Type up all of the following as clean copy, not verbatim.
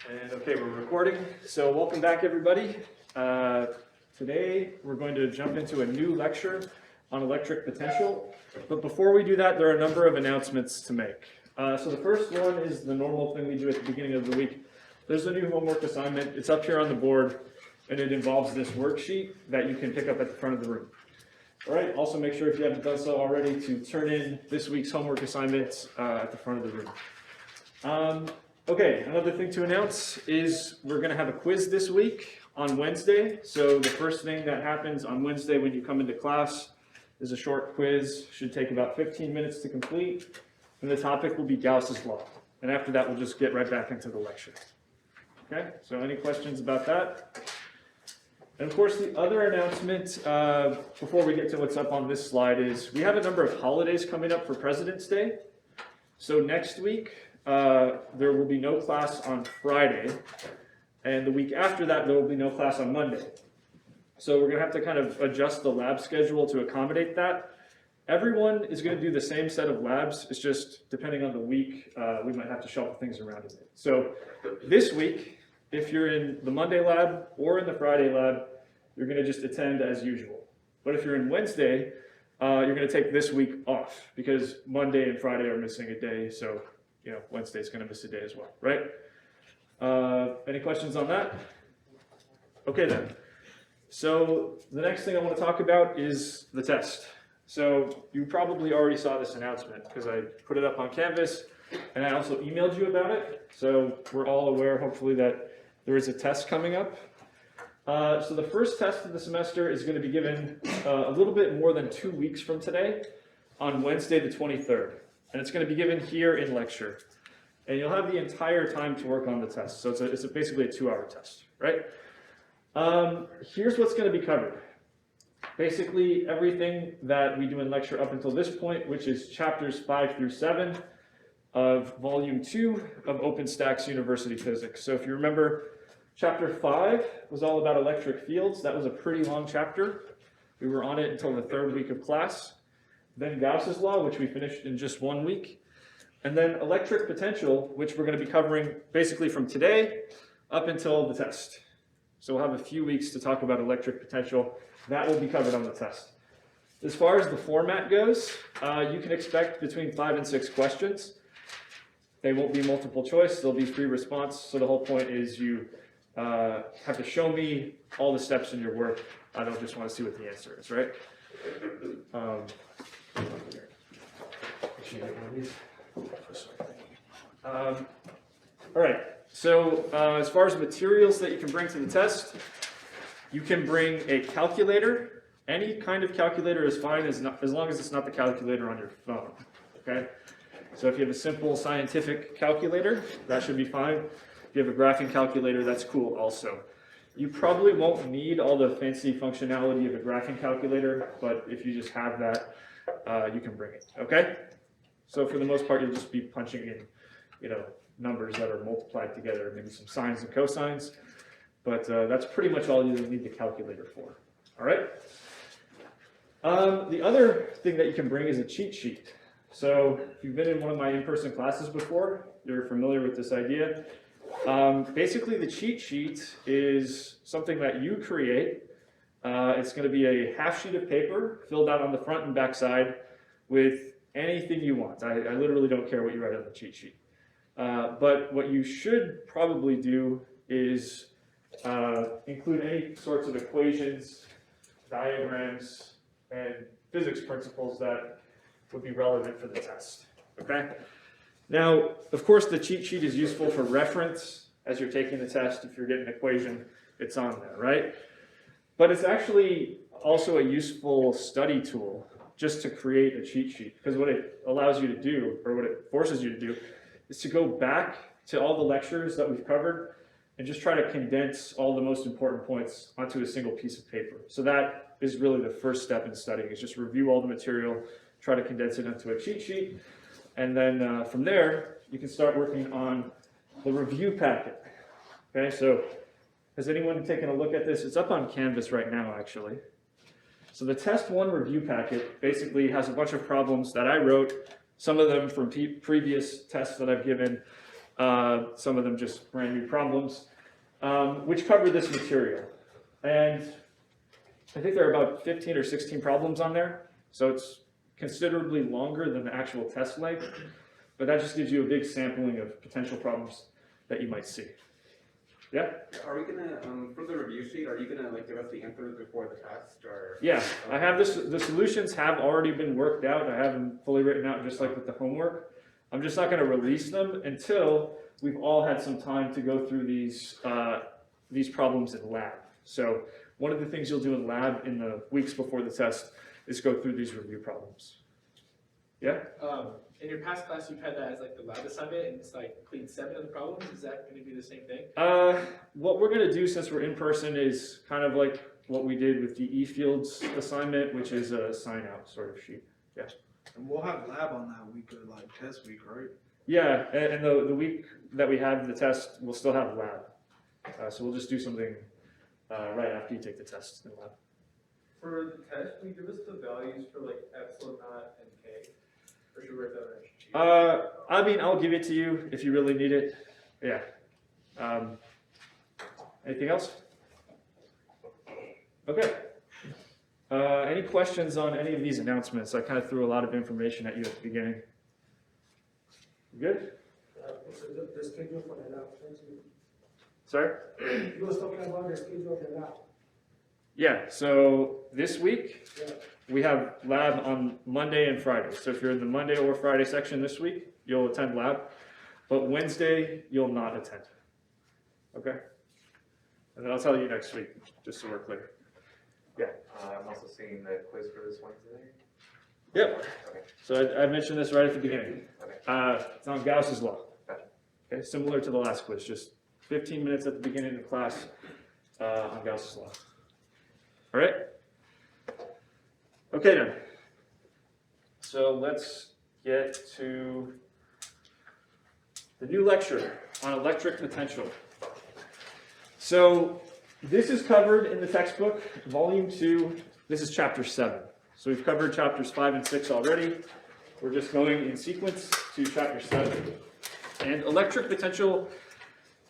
And okay, we're recording. So welcome back, everybody. Today we're going to jump into a new lecture on electric potential. But before we do that, there are a number of announcements to make. So the first one is the normal thing we do at the beginning of the week. There's a new homework assignment. It's up here on the board, and it involves this worksheet that you can pick up at the front of the room. All right, also make sure if you haven't done so already to turn in this week's homework assignments at the front of the room. Okay, another thing to announce is we're going to have a quiz this week on Wednesday. So the first thing that happens on Wednesday when you come into class is a short quiz. Should take about 15 minutes to complete. And the topic will be Gauss's law. And after that, we'll just get right back into the lecture. Okay, so any questions about that? And of course, the other announcement before we get to what's up on this slide is we have a number of holidays coming up for President's Day. So next week, there will be no class on Friday, and the week after that, there will be no class on Monday. So we're going to have to kind of adjust the lab schedule to accommodate that. Everyone is going to do the same set of labs. It's just depending on the week, we might have to shuffle things around a bit. So this week, if you're in the Monday lab or in the Friday lab, you're going to just attend as usual. But if you're in Wednesday, you're going to take this week off because Monday and Friday are missing a day. So Wednesday's going to miss a day as well, right? Any questions on that? Okay then. So the next thing I want to talk about is the test. So you probably already saw this announcement because I put it up on Canvas and I also emailed you about it. So we're all aware, hopefully, that there is a test coming up. So the first test of the semester is going to be given a little bit more than 2 weeks from today on Wednesday the 23rd. And it's going to be given here in lecture. And you'll have the entire time to work on the test. So it's basically a 2-hour test, right? Here's what's going to be covered. Basically everything that we do in lecture up until this point, which is chapters 5 through 7 of volume 2 of OpenStack's University Physics. So if you remember, chapter 5 was all about electric fields. That was a pretty long chapter. We were on it until the 3rd week of class. Then Gauss's law, which we finished in just 1 week. And then electric potential, which we're going to be covering basically from today up until the test. So we'll have a few weeks to talk about electric potential. That will be covered on the test. As far as the format goes, you can expect between 5 and 6 questions. They won't be multiple choice. They'll be free response. So the whole point is you have to show me all the steps in your work. I don't just want to see what the answer is, right? All right, so as far as materials that you can bring to the test, you can bring a calculator. Any kind of calculator is fine as long as it's not the calculator on your phone, okay? So if you have a simple scientific calculator, that should be fine. If you have a graphing calculator, that's cool also. You probably won't need all the fancy functionality of a graphing calculator, but if you just have that, you can bring it, okay? So for the most part, you'll just be punching in, numbers that are multiplied together, maybe some sines and cosines, but that's pretty much all you need the calculator for, all right? The other thing that you can bring is a cheat sheet. So if you've been in one of my in-person classes before, you're familiar with this idea. Basically, the cheat sheet is something that you create. It's going to be a half sheet of paper filled out on the front and back side with anything you want. I literally don't care what you write on the cheat sheet. But what you should probably do is include any sorts of equations, diagrams, and physics principles that would be relevant for the test, okay? Now, of course, the cheat sheet is useful for reference as you're taking the test. If you're getting an equation, it's on there, right? But it's actually also a useful study tool just to create a cheat sheet, because what it allows you to do, or what it forces you to do, is to go back to all the lectures that we've covered and just try to condense all the most important points onto a single piece of paper. So that is really the first step in studying, is just review all the material, try to condense it into a cheat sheet, and then from there, you can start working on the review packet. Okay, so has anyone taken a look at this? It's up on Canvas right now, actually. So the test 1 review packet basically has a bunch of problems that I wrote, some of them from previous tests that I've given, some of them just brand new problems, which cover this material. And I think there are about 15 or 16 problems on there, so it's considerably longer than the actual test length, but that just gives you a big sampling of potential problems that you might see. Yeah? Are we gonna, for the review sheet, are you gonna like give us the answers before the test, or? Yeah, I have this, the solutions have already been worked out. I have them fully written out just like with the homework. I'm just not gonna release them until we've all had some time to go through these problems in lab. So one of the things you'll do in lab in the weeks before the test is go through these review problems. Yeah? In your past class, you've had that as like the lab assignment, and it's like complete 7 of the problems. Is that going to be the same thing? What we're going to do since we're in person is kind of like what we did with the E-Fields assignment, which is a sign out sort of sheet. Yeah. And we'll have lab on that week of like test week, right? Yeah, and the week that we have the test, we'll still have lab. So we'll just do something right after you take the test in lab. For the test, can you give us the values for like epsilon naught and K? Or should we write that on our sheet? I mean, I'll give it to you if you really need it. Yeah. Anything else? Okay. Any questions on any of these announcements? I kind of threw a lot of information at you at the beginning. Good? The schedule for the lab. Sorry? You was talking about the schedule of the lab. Yeah, so this week, Yeah. we have lab on Monday and Friday. So if you're in the Monday or Friday section this week, you'll attend lab. But Wednesday, you'll not attend. Okay? And then I'll tell you next week, just so we're clear. Yeah. I'm also seeing the quiz for this Wednesday. Yep. Okay. So I mentioned this right at the beginning. Okay. It's on Gauss's law. Gotcha. Okay, similar to the last quiz, just 15 minutes at the beginning of class on Gauss's law. All right? Okay then. So let's get to the new lecture on electric potential. So this is covered in the textbook, volume 2. This is chapter 7. So we've covered chapters 5 and 6 already. We're just going in sequence to chapter 7. And electric potential,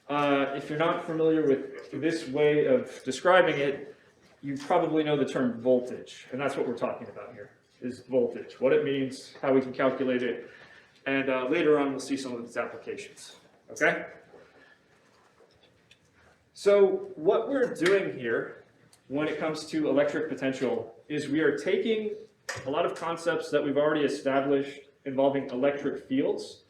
if you're not familiar with this way of describing it, you probably know the term voltage, and that's what we're talking about here, is voltage, what it means, how we can calculate it, and later on we'll see some of its applications, okay? So what we're doing here when it comes to electric potential is we are taking a lot of concepts that we've already established involving electric fields,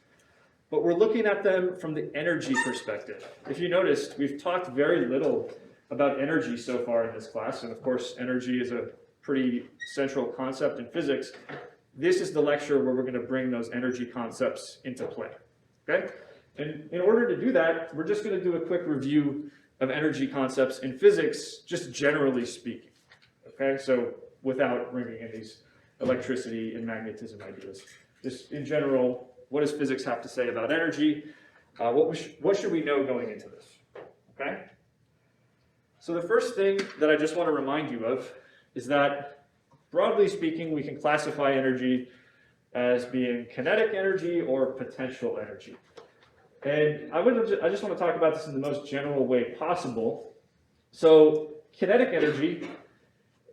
but we're looking at them from the energy perspective. If you noticed, we've talked very little about energy so far in this class, and of course energy is a pretty central concept in physics. This is the lecture where we're going to bring those energy concepts into play, okay? And in order to do that, we're just going to do a quick review of energy concepts in physics, just generally speaking, okay? So without bringing in these electricity and magnetism ideas. Just in general, what does physics have to say about energy? What should we know going into this, okay? So the first thing that I just want to remind you of is that, broadly speaking, we can classify energy as being kinetic energy or potential energy. And I just want to talk about this in the most general way possible. So kinetic energy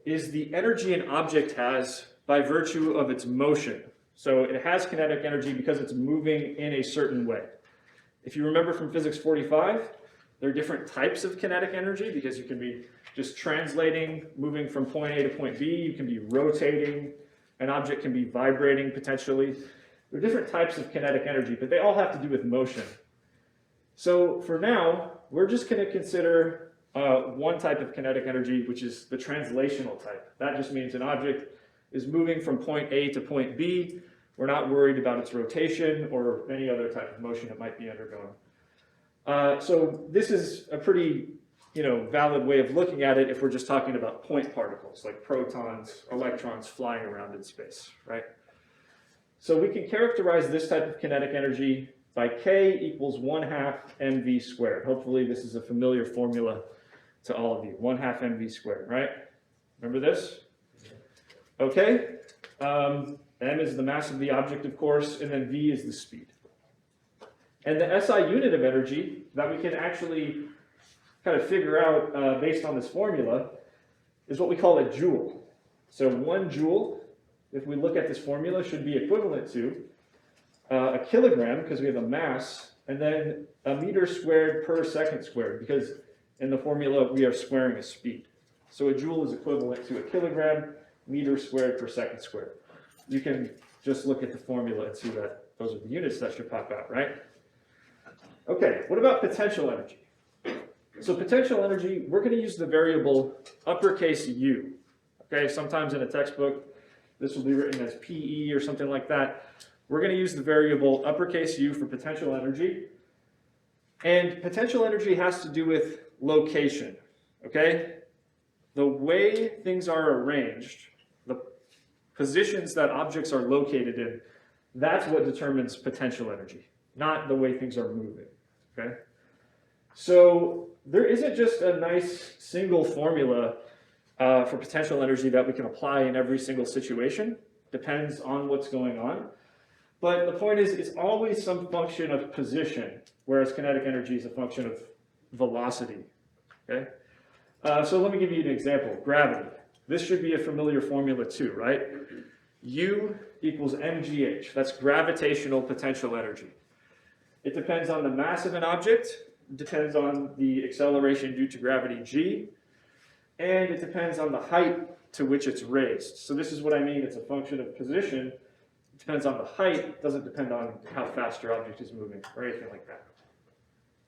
is the energy an object has by virtue of its motion. So it has kinetic energy because it's moving in a certain way. If you remember from Physics 45, there are different types of kinetic energy because you can be just translating, moving from point A to point B. You can be rotating. An object can be vibrating potentially. There are different types of kinetic energy, but they all have to do with motion. So for now, we're just going to consider one type of kinetic energy, which is the translational type. That just means an object is moving from point A to point B. We're not worried about its rotation or any other type of motion it might be undergoing. So this is a pretty, valid way of looking at it if we're just talking about point particles, like protons, electrons flying around in space, right? So we can characterize this type of kinetic energy by K equals 1/2 mv squared. Hopefully this is a familiar formula to all of you, 1/2 mv squared, right? Remember this? Okay, m is the mass of the object, of course, and then v is the speed. And the SI unit of energy that we can actually kind of figure out based on this formula is what we call a joule. So 1 joule, if we look at this formula, should be equivalent to a kilogram, because we have a mass, and then a meter squared per second squared, because in the formula we are squaring a speed. So a joule is equivalent to a kilogram, meter squared per second squared. You can just look at the formula and see that those are the units that should pop out, right? Okay, what about potential energy? So potential energy, we're going to use the variable uppercase U. Okay, sometimes in a textbook, this will be written as PE or something like that. We're going to use the variable uppercase U for potential energy. And potential energy has to do with location, okay? The way things are arranged, the positions that objects are located in, that's what determines potential energy, not the way things are moving, okay? So there isn't just a nice single formula for potential energy that we can apply in every single situation. Depends on what's going on. But the point is, it's always some function of position, whereas kinetic energy is a function of velocity, okay? So let me give you an example, gravity. This should be a familiar formula too, right? U equals mgh, that's gravitational potential energy. It depends on the mass of an object, depends on the acceleration due to gravity g, and it depends on the height to which it's raised. So this is what I mean, it's a function of position. It depends on the height, it doesn't depend on how fast your object is moving or anything like that.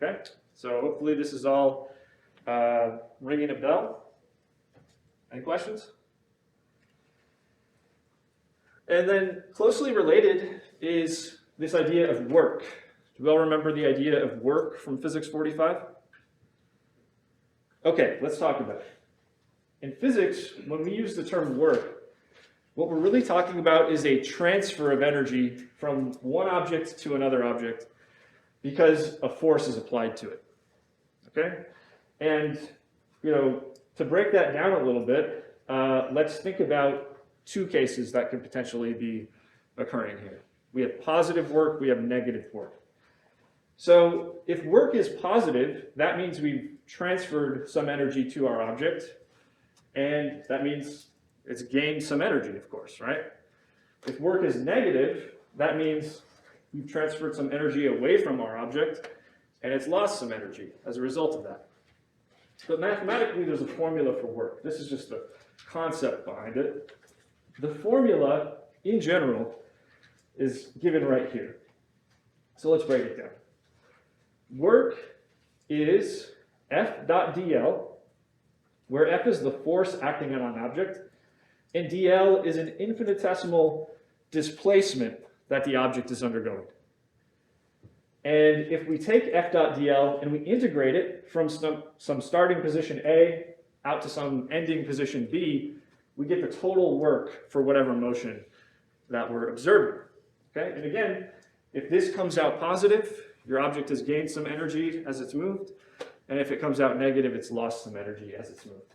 Okay, so hopefully this is all ringing a bell. Any questions? And then closely related is this idea of work. Do we all remember the idea of work from Physics 45? Okay, let's talk about it. In physics, when we use the term work, what we're really talking about is a transfer of energy from one object to another object because a force is applied to it, okay? And, to break that down a little bit, let's think about 2 cases that could potentially be occurring here. We have positive work, we have negative work. So if work is positive, that means we've transferred some energy to our object, and that means it's gained some energy, of course, right? If work is negative, that means we've transferred some energy away from our object, and it's lost some energy as a result of that. But mathematically, there's a formula for work. This is just the concept behind it. The formula, in general, is given right here. So let's break it down. Work is F dot dl, where F is the force acting on an object, and dl is an infinitesimal displacement that the object is undergoing. And if we take F dot dl and we integrate it from some starting position A out to some ending position B, we get the total work for whatever motion that we're observing. Okay? And again, if this comes out positive, your object has gained some energy as it's moved, and if it comes out negative, it's lost some energy as it's moved.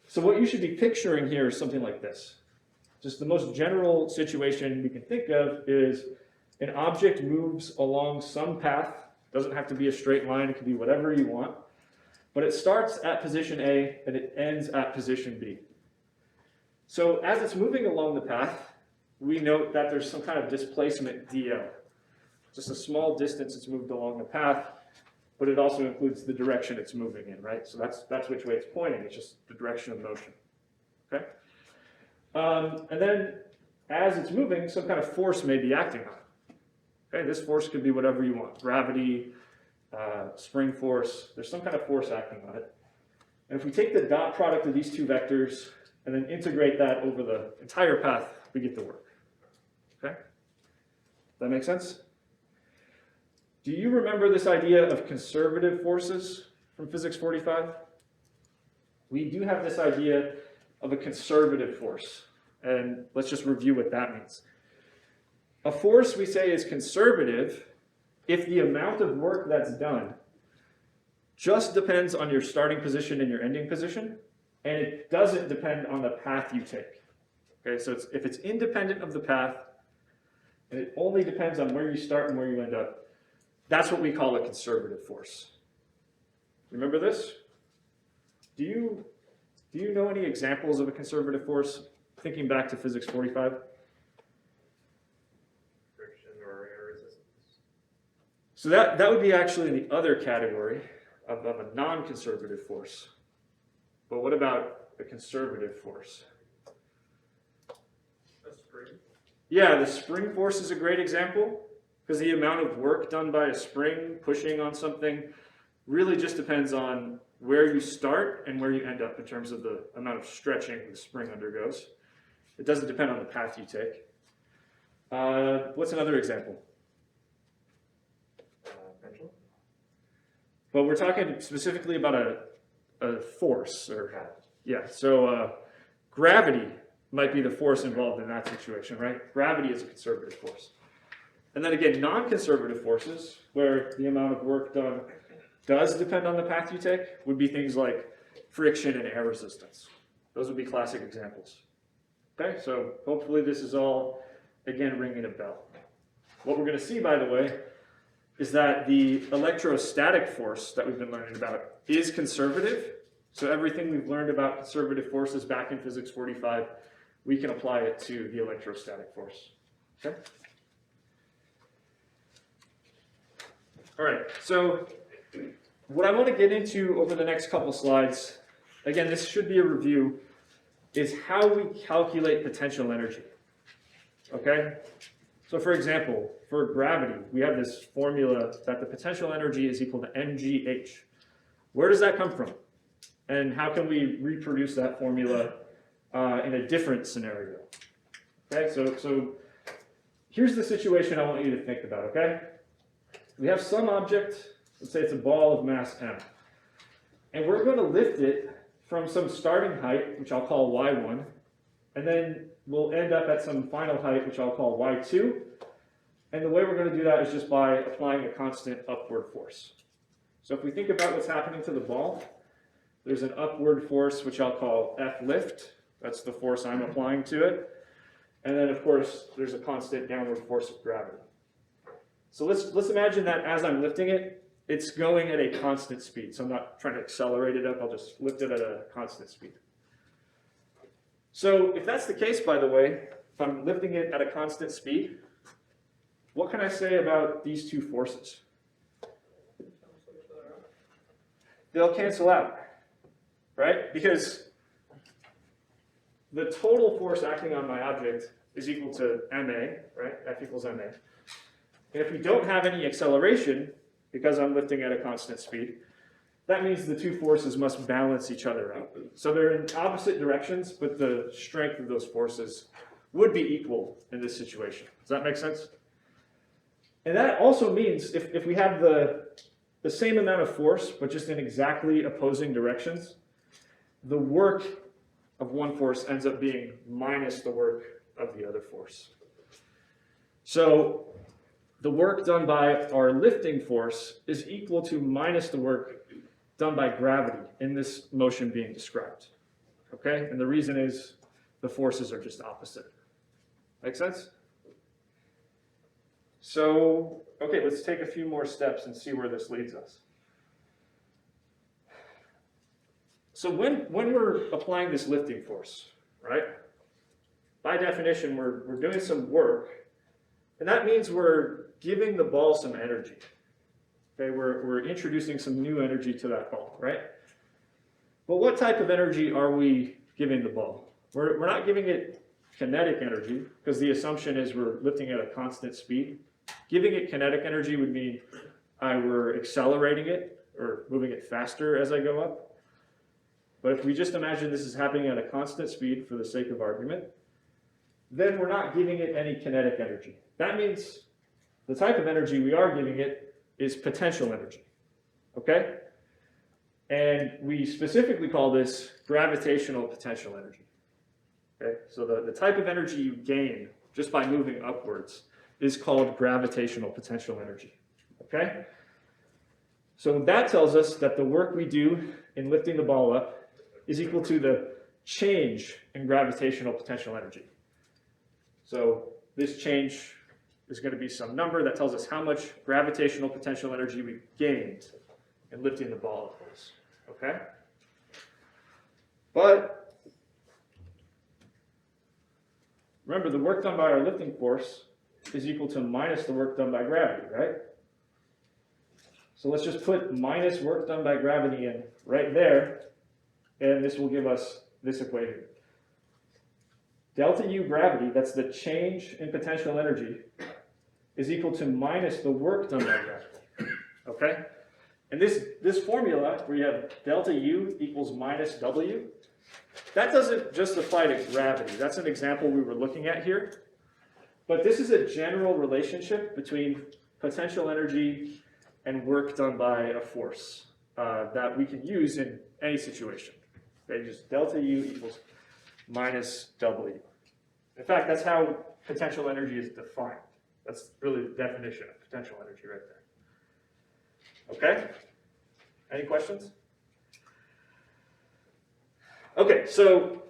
So what you should be picturing here is something like this. Just the most general situation we can think of is an object moves along some path. Doesn't have to be a straight line, it can be whatever you want. But it starts at position A and it ends at position B. So as it's moving along the path, we note that there's some kind of displacement dl. Just a small distance it's moved along the path, but it also includes the direction it's moving in, right? So that's which way it's pointing, it's just the direction of motion, okay? And then as it's moving, some kind of force may be acting on it. Okay, this force could be whatever you want, gravity, spring force, there's some kind of force acting on it. And if we take the dot product of these 2 vectors and then integrate that over the entire path, we get the work, okay? That make sense? Do you remember this idea of conservative forces from Physics 45? We do have this idea of a conservative force, and let's just review what that means. A force, we say, is conservative if the amount of work that's done just depends on your starting position and your ending position, and it doesn't depend on the path you take. Okay, so if it's independent of the path, and it only depends on where you start and where you end up, That's what we call a conservative force. Remember this? Do you know any examples of a conservative force? Thinking back to physics 45. Friction or air resistance. So that would be actually the other category of a non-conservative force. But what about a conservative force? A spring. Yeah, the spring force is a great example because the amount of work done by a spring pushing on something really just depends on where you start and where you end up in terms of the amount of stretching the spring undergoes. It doesn't depend on the path you take. What's another example? Pendulum? Well, we're talking specifically about a force, or Yeah. yeah. So gravity might be the force involved in that situation, right? Gravity is a conservative force. And then again, non-conservative forces, where the amount of work done does depend on the path you take, would be things like friction and air resistance. Those would be classic examples. Okay, so hopefully this is all, again, ringing a bell. What we're going to see, by the way, is that the electrostatic force that we've been learning about is conservative. So everything we've learned about conservative forces back in physics 45, we can apply it to the electrostatic force. Okay? All right, so what I want to get into over the next couple slides, again, this should be a review, is how we calculate potential energy. Okay? So for example, for gravity, we have this formula that the potential energy is equal to mgh. Where does that come from? And how can we reproduce that formula in a different scenario? Okay, so here's the situation I want you to think about, okay? We have some object, let's say it's a ball of mass m, and we're going to lift it from some starting height, which I'll call y1, and then we'll end up at some final height, which I'll call y2, and the way we're going to do that is just by applying a constant upward force. So if we think about what's happening to the ball, there's an upward force, which I'll call F lift, that's the force I'm applying to it, and then of course there's a constant downward force of gravity. So let's imagine that as I'm lifting it, it's going at a constant speed. So I'm not trying to accelerate it up, I'll just lift it at a constant speed. So if that's the case, by the way, if I'm lifting it at a constant speed, what can I say about these two forces? They'll cancel out, right? Because the total force acting on my object is equal to ma, right? F equals ma. And if we don't have any acceleration, because I'm lifting at a constant speed, that means the two forces must balance each other out. So they're in opposite directions, but the strength of those forces would be equal in this situation. Does that make sense? And that also means if we have the same amount of force, but just in exactly opposing directions, the work of one force ends up being minus the work of the other force. So the work done by our lifting force is equal to minus the work done by gravity in this motion being described. Okay? And the reason is the forces are just opposite. Make sense? So, okay, let's take a few more steps and see where this leads us. So when we're applying this lifting force, right? By definition, we're doing some work, and that means we're giving the ball some energy. Okay, we're introducing some new energy to that ball, right? But what type of energy are we giving the ball? We're not giving it kinetic energy, because the assumption is we're lifting at a constant speed. Giving it kinetic energy would mean we're accelerating it or moving it faster as I go up. But if we just imagine this is happening at a constant speed for the sake of argument, then we're not giving it any kinetic energy. That means the type of energy we are giving it is potential energy, okay? And we specifically call this gravitational potential energy, okay? So the type of energy you gain just by moving upwards is called gravitational potential energy, okay? So that tells us that the work we do in lifting the ball up is equal to the change in gravitational potential energy. So this change is going to be some number that tells us how much gravitational potential energy we gained in lifting the ball upwards. Okay? But remember, the work done by our lifting force is equal to minus the work done by gravity, right? So let's just put minus work done by gravity in right there, and this will give us this equation. Delta U gravity, that's the change in potential energy, is equal to minus the work done by gravity, okay? And this formula, where you have delta U equals minus W, that doesn't just apply to gravity. That's an example we were looking at here. But this is a general relationship between potential energy and work done by a force that we can use in any situation. Okay, just delta U equals minus W. In fact, that's how potential energy is defined. That's really the definition of potential energy right there. Okay? Any questions? Okay, so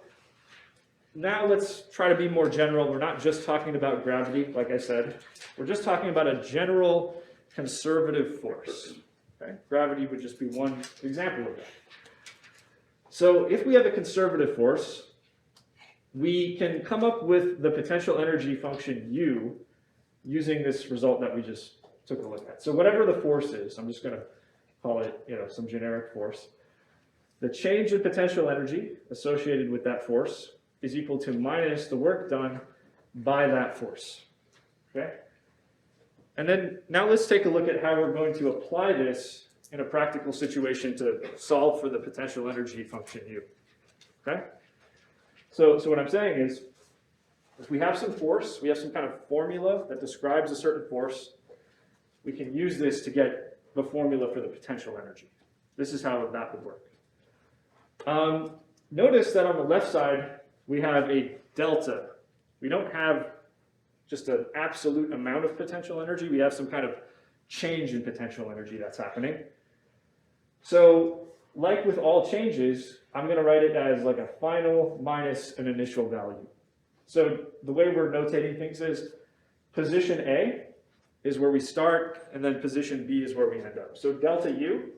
now let's try to be more general. We're not just talking about gravity, like I said. We're just talking about a general conservative force. Okay? Gravity would just be one example of that. So if we have a conservative force, we can come up with the potential energy function U using this result that we just took a look at. So whatever the force is, I'm just going to call it, some generic force. The change in potential energy associated with that force is equal to minus the work done by that force. Okay? And then now let's take a look at how we're going to apply this in a practical situation to solve for the potential energy function U. Okay? So what I'm saying is, if we have some force, we have some kind of formula that describes a certain force, we can use this to get the formula for the potential energy. This is how that would work. Notice that on the left side, we have a delta. We don't have just an absolute amount of potential energy. We have some kind of change in potential energy that's happening. So, like with all changes, I'm going to write it as like a final minus an initial value. So the way we're notating things is position A is where we start, and then position B is where we end up. So delta U,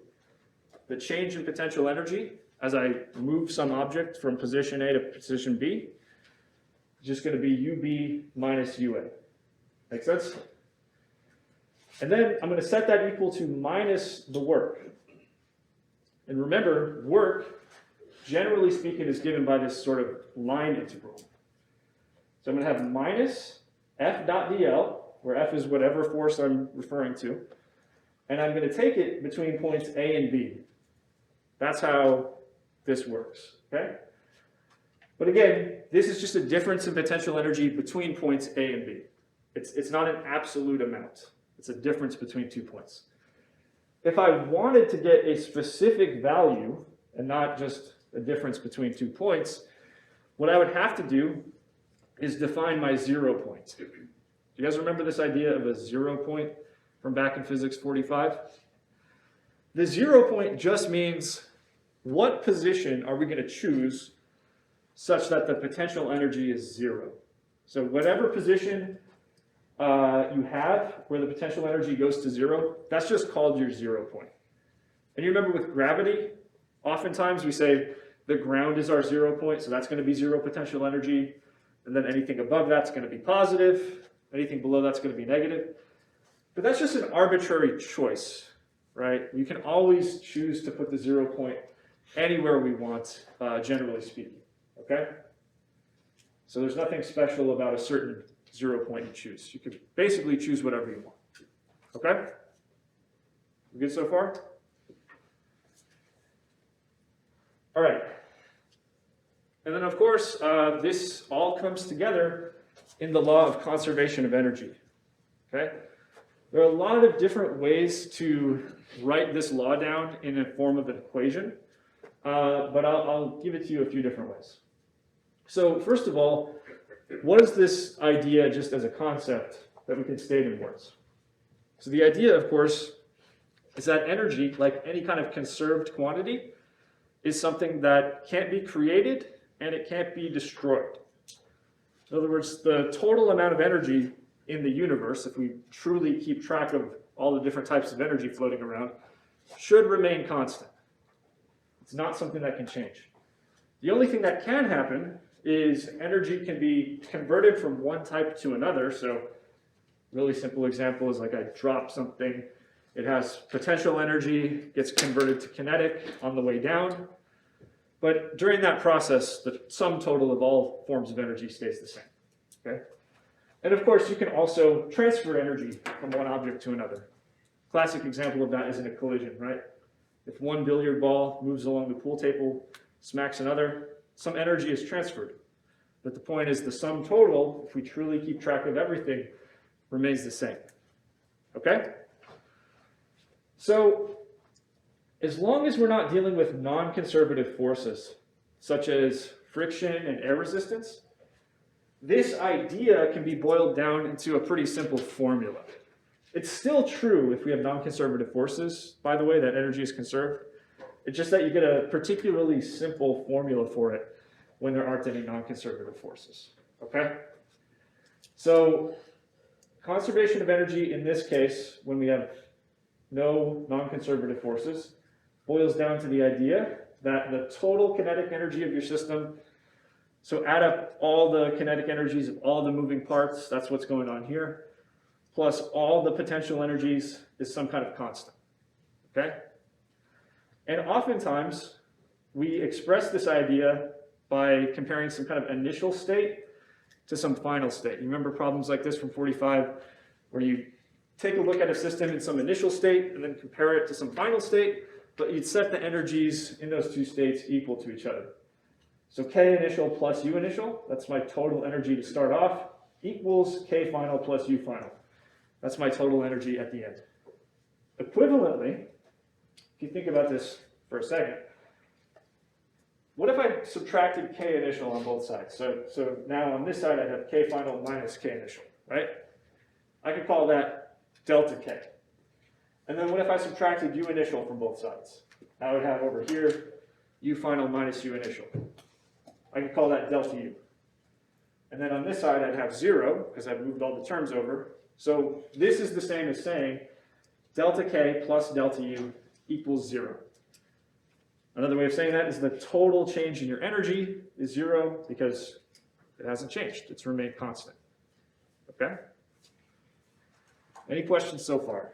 the change in potential energy, as I move some object from position A to position B, is just going to be UB minus UA. Make sense? And then I'm going to set that equal to minus the work. And remember, work, generally speaking, is given by this sort of line integral. So I'm going to have minus F dot dl, where F is whatever force I'm referring to, and I'm going to take it between points A and B. That's how this works, okay? But again, this is just a difference in potential energy between points A and B. It's not an absolute amount. It's a difference between 2 points. If I wanted to get a specific value, and not just a difference between 2 points, what I would have to do is define my 0 point. Do you guys remember this idea of a 0 point from back in Physics 45? The 0 point just means what position are we going to choose such that the potential energy is 0. So whatever position you have where the potential energy goes to 0, that's just called your 0 point. And you remember with gravity, oftentimes we say the ground is our 0 point, so that's going to be 0 potential energy. And then anything above that's going to be positive. Anything below that's going to be negative. But that's just an arbitrary choice, right? We can always choose to put the 0 point anywhere we want, generally speaking, okay? So there's nothing special about a certain 0 point you choose. You can basically choose whatever you want, okay? We good so far? All right. And then, of course, this all comes together in the law of conservation of energy. Okay? There are a lot of different ways to write this law down in a form of an equation, but I'll give it to you a few different ways. So, first of all, what is this idea just as a concept that we can state in words? So the idea, of course, is that energy, like any kind of conserved quantity, is something that can't be created and it can't be destroyed. In other words, the total amount of energy in the universe, if we truly keep track of all the different types of energy floating around, should remain constant. It's not something that can change. The only thing that can happen is energy can be converted from one type to another. So really simple example is like I drop something, it has potential energy, gets converted to kinetic on the way down. But during that process, the sum total of all forms of energy stays the same. Okay? And of course, you can also transfer energy from one object to another. Classic example of that is in a collision, right? If one billiard ball moves along the pool table, smacks another, some energy is transferred. But the point is the sum total, if we truly keep track of everything, remains the same. Okay? So, as long as we're not dealing with non-conservative forces, such as friction and air resistance, this idea can be boiled down into a pretty simple formula. It's still true if we have non-conservative forces, by the way, that energy is conserved. It's just that you get a particularly simple formula for it when there aren't any non-conservative forces, okay? So, conservation of energy in this case, when we have no non-conservative forces, boils down to the idea that the total kinetic energy of your system, so add up all the kinetic energies of all the moving parts, that's what's going on here, plus all the potential energies is some kind of constant, okay? And oftentimes, we express this idea by comparing some kind of initial state to some final state. You remember problems like this from 45, where you take a look at a system in some initial state and then compare it to some final state, but you'd set the energies in those two states equal to each other. So K initial plus U initial, that's my total energy to start off, equals K final plus U final. That's my total energy at the end. Equivalently, if you think about this for a second, what if I subtracted K initial on both sides? So now on this side I have K final minus K initial, right? I could call that delta K. And then what if I subtracted U initial from both sides? I would have over here U final minus U initial. I could call that delta U. And then on this side I'd have 0, because I've moved all the terms over. So this is the same as saying delta K plus delta U equals 0. Another way of saying that is the total change in your energy is 0 because it hasn't changed. It's remained constant. Okay? Any questions so far?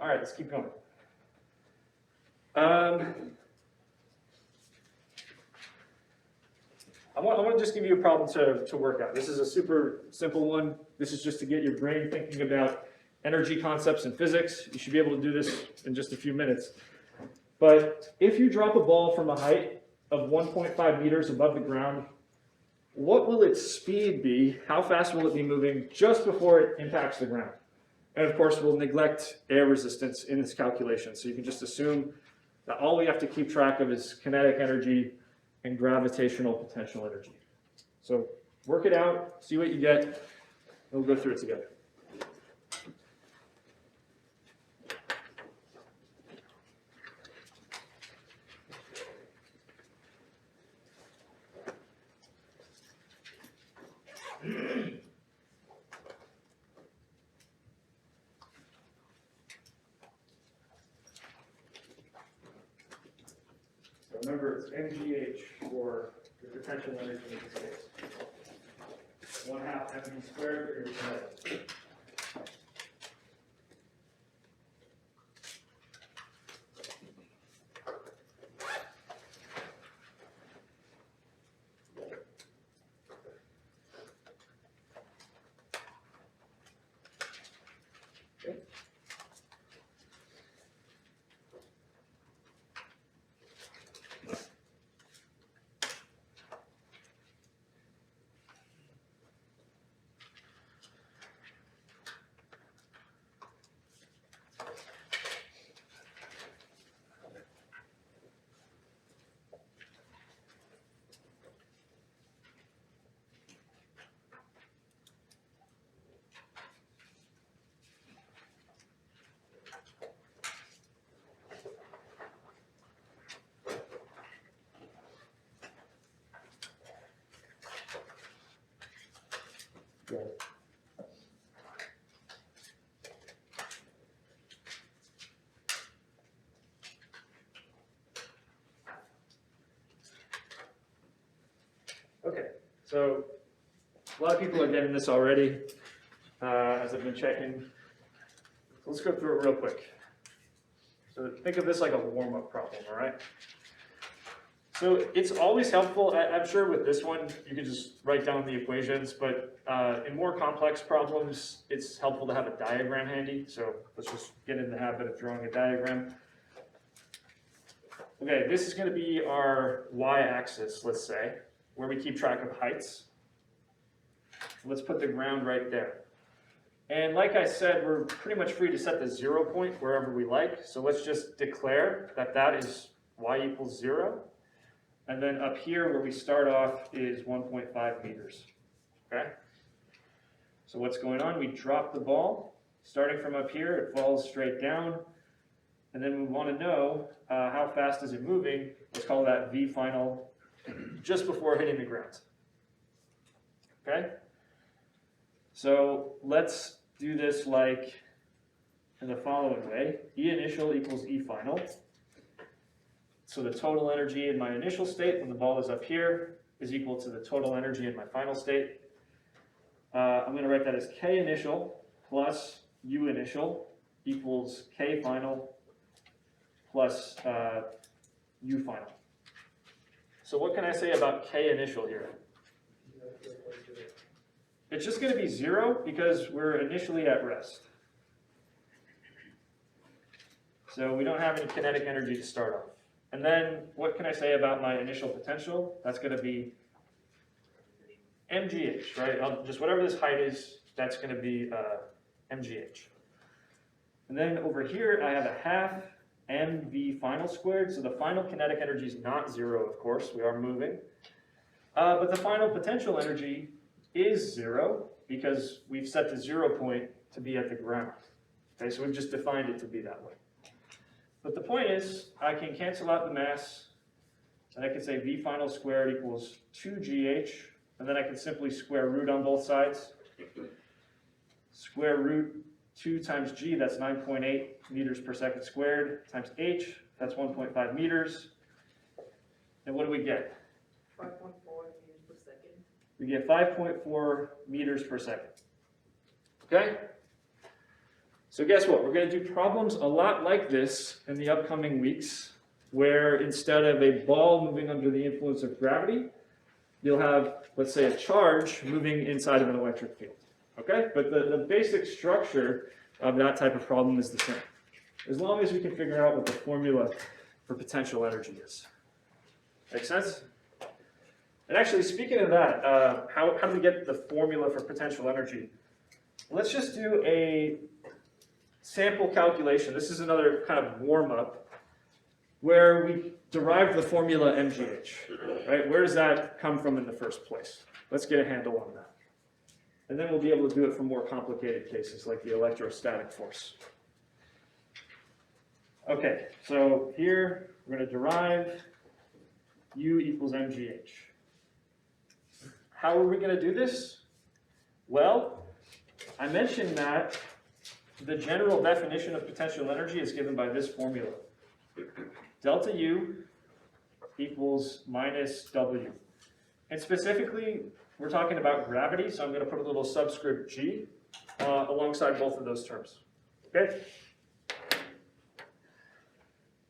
All right, let's keep going. I want to just give you a problem to work out. This is a super simple one. This is just to get your brain thinking about energy concepts in physics. You should be able to do this in just a few minutes. But if you drop a ball from a height of 1.5 meters above the ground, what will its speed be? How fast will it be moving just before it impacts the ground? And of course, we'll neglect air resistance in this calculation. So you can just assume that all we have to keep track of is kinetic energy and gravitational potential energy. So work it out, see what you get, and we'll go through it together. Remember, it's mgh for the potential energy in this case. 1/2 mv squared for your kinetic. So a lot of people are getting this already, as I've been checking. So let's go through it real quick. So think of this like a warm-up problem, all right? So it's always helpful, I'm sure with this one, you can just write down the equations, but in more complex problems, it's helpful to have a diagram handy. So let's just get in the habit of drawing a diagram. Okay, this is going to be our y-axis, let's say, where we keep track of heights. Let's put the ground right there. And like I said, we're pretty much free to set the 0 point wherever we like. So let's just declare that that is y equals 0. And then up here where we start off is 1.5 meters. Okay? So what's going on? We drop the ball. Starting from up here, it falls straight down. And then we want to know how fast is it moving. Let's call that V final just before hitting the ground. Okay? So let's do this like in the following way. E initial equals E final. So the total energy in my initial state when the ball is up here is equal to the total energy in my final state. I'm going to write that as K initial plus U initial equals K final plus U final. So what can I say about K initial here? It's just going to be 0 because we're initially at rest. So we don't have any kinetic energy to start off. And then what can I say about my initial potential? That's going to be mgh, right? Just whatever this height is, that's going to be mgh. And then over here, I have a half mv final squared. So the final kinetic energy is not 0, of course. We are moving. But the final potential energy is 0 because we've set the 0 point to be at the ground. Okay, so we've just defined it to be that way. But the point is, I can cancel out the mass, and I can say V final squared equals 2gh, and then I can simply square root on both sides. Square root 2 times g, that's 9.8 meters per second squared, times h, that's 1.5 meters. And what do we get? 5.4 meters per second. We get 5.4 meters per second. Okay? So guess what? We're going to do problems a lot like this in the upcoming weeks, where instead of a ball moving under the influence of gravity, you'll have, let's say, a charge moving inside of an electric field. Okay? But the basic structure of that type of problem is the same, as long as we can figure out what the formula for potential energy is. Make sense? And actually, speaking of that, how do we get the formula for potential energy? Let's just do a sample calculation. This is another kind of warm-up where we derive the formula mgh, right? Where does that come from in the first place? Let's get a handle on that. And then we'll be able to do it for more complicated cases like the electrostatic force. Okay, so here we're going to derive U equals mgh. How are we going to do this? Well, I mentioned that the general definition of potential energy is given by this formula. Delta U equals minus W. And specifically, we're talking about gravity, so I'm going to put a little subscript G alongside both of those terms. Okay?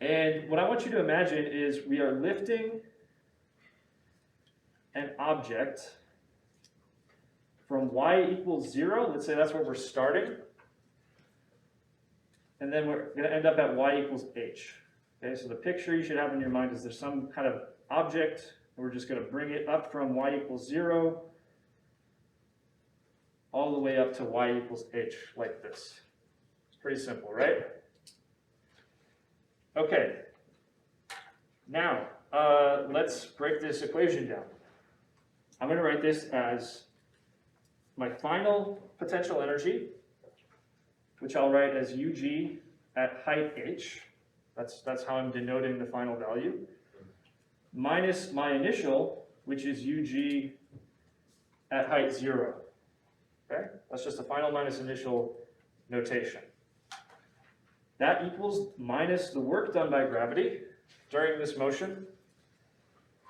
And what I want you to imagine is we are lifting an object from y equals 0. Let's say that's where we're starting. And then we're going to end up at y equals h. Okay, so the picture you should have in your mind is there's some kind of object, and we're just going to bring it up from y equals 0 all the way up to y equals h, like this. It's pretty simple, right? Okay. Now, let's break this equation down. I'm going to write this as my final potential energy, which I'll write as Ug at height h. That's how I'm denoting the final value. Minus my initial, which is Ug at height 0. Okay? That's just a final minus initial notation. That equals minus the work done by gravity during this motion,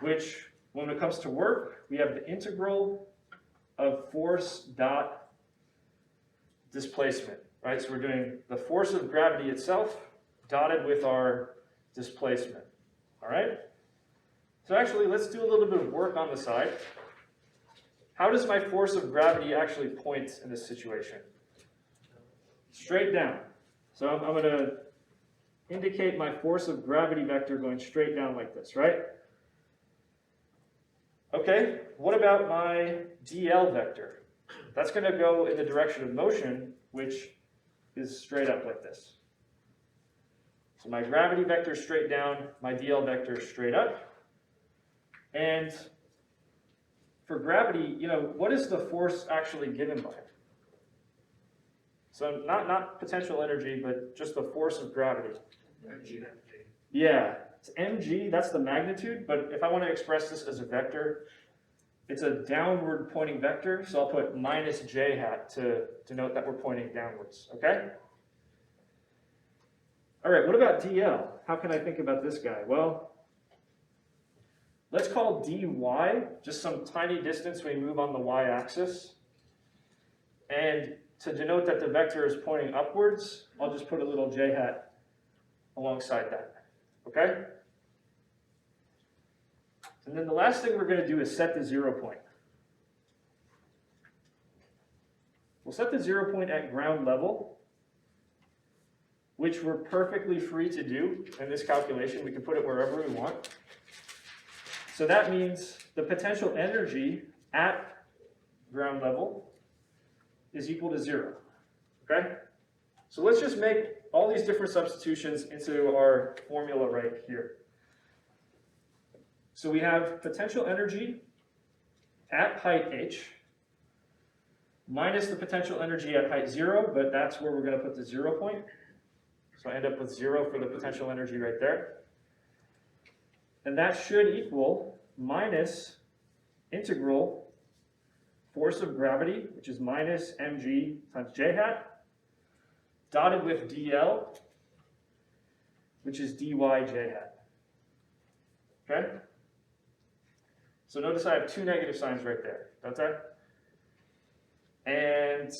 which when it comes to work, we have the integral of force dot displacement, right? So we're doing the force of gravity itself dotted with our displacement, all right? So actually, let's do a little bit of work on the side. How does my force of gravity actually point in this situation? Straight down. So I'm going to indicate my force of gravity vector going straight down like this, right? Okay, what about my dl vector? That's going to go in the direction of motion, which is straight up like this. So my gravity vector is straight down, my dl vector is straight up. And for gravity, what is the force actually given by? So not potential energy, but just the force of gravity. Yeah, it's mg, that's the magnitude, but if I want to express this as a vector, it's a downward pointing vector, so I'll put minus j hat to denote that we're pointing downwards, okay? All right, what about dl? How can I think about this guy? Well, let's call dy just some tiny distance we move on the y-axis. And to denote that the vector is pointing upwards, I'll just put a little j hat alongside that, okay? And then the last thing we're going to do is set the 0 point. We'll set the 0 point at ground level, which we're perfectly free to do in this calculation. We can put it wherever we want. So that means the potential energy at ground level is equal to 0, okay? So let's just make all these different substitutions into our formula right here. So we have potential energy at height h minus the potential energy at height 0, but that's where we're going to put the 0 point. So I end up with 0 for the potential energy right there. And that should equal minus integral force of gravity, which is minus mg times j hat, dotted with dl, which is dy j hat. Okay? So notice I have two negative signs right there, don't I? And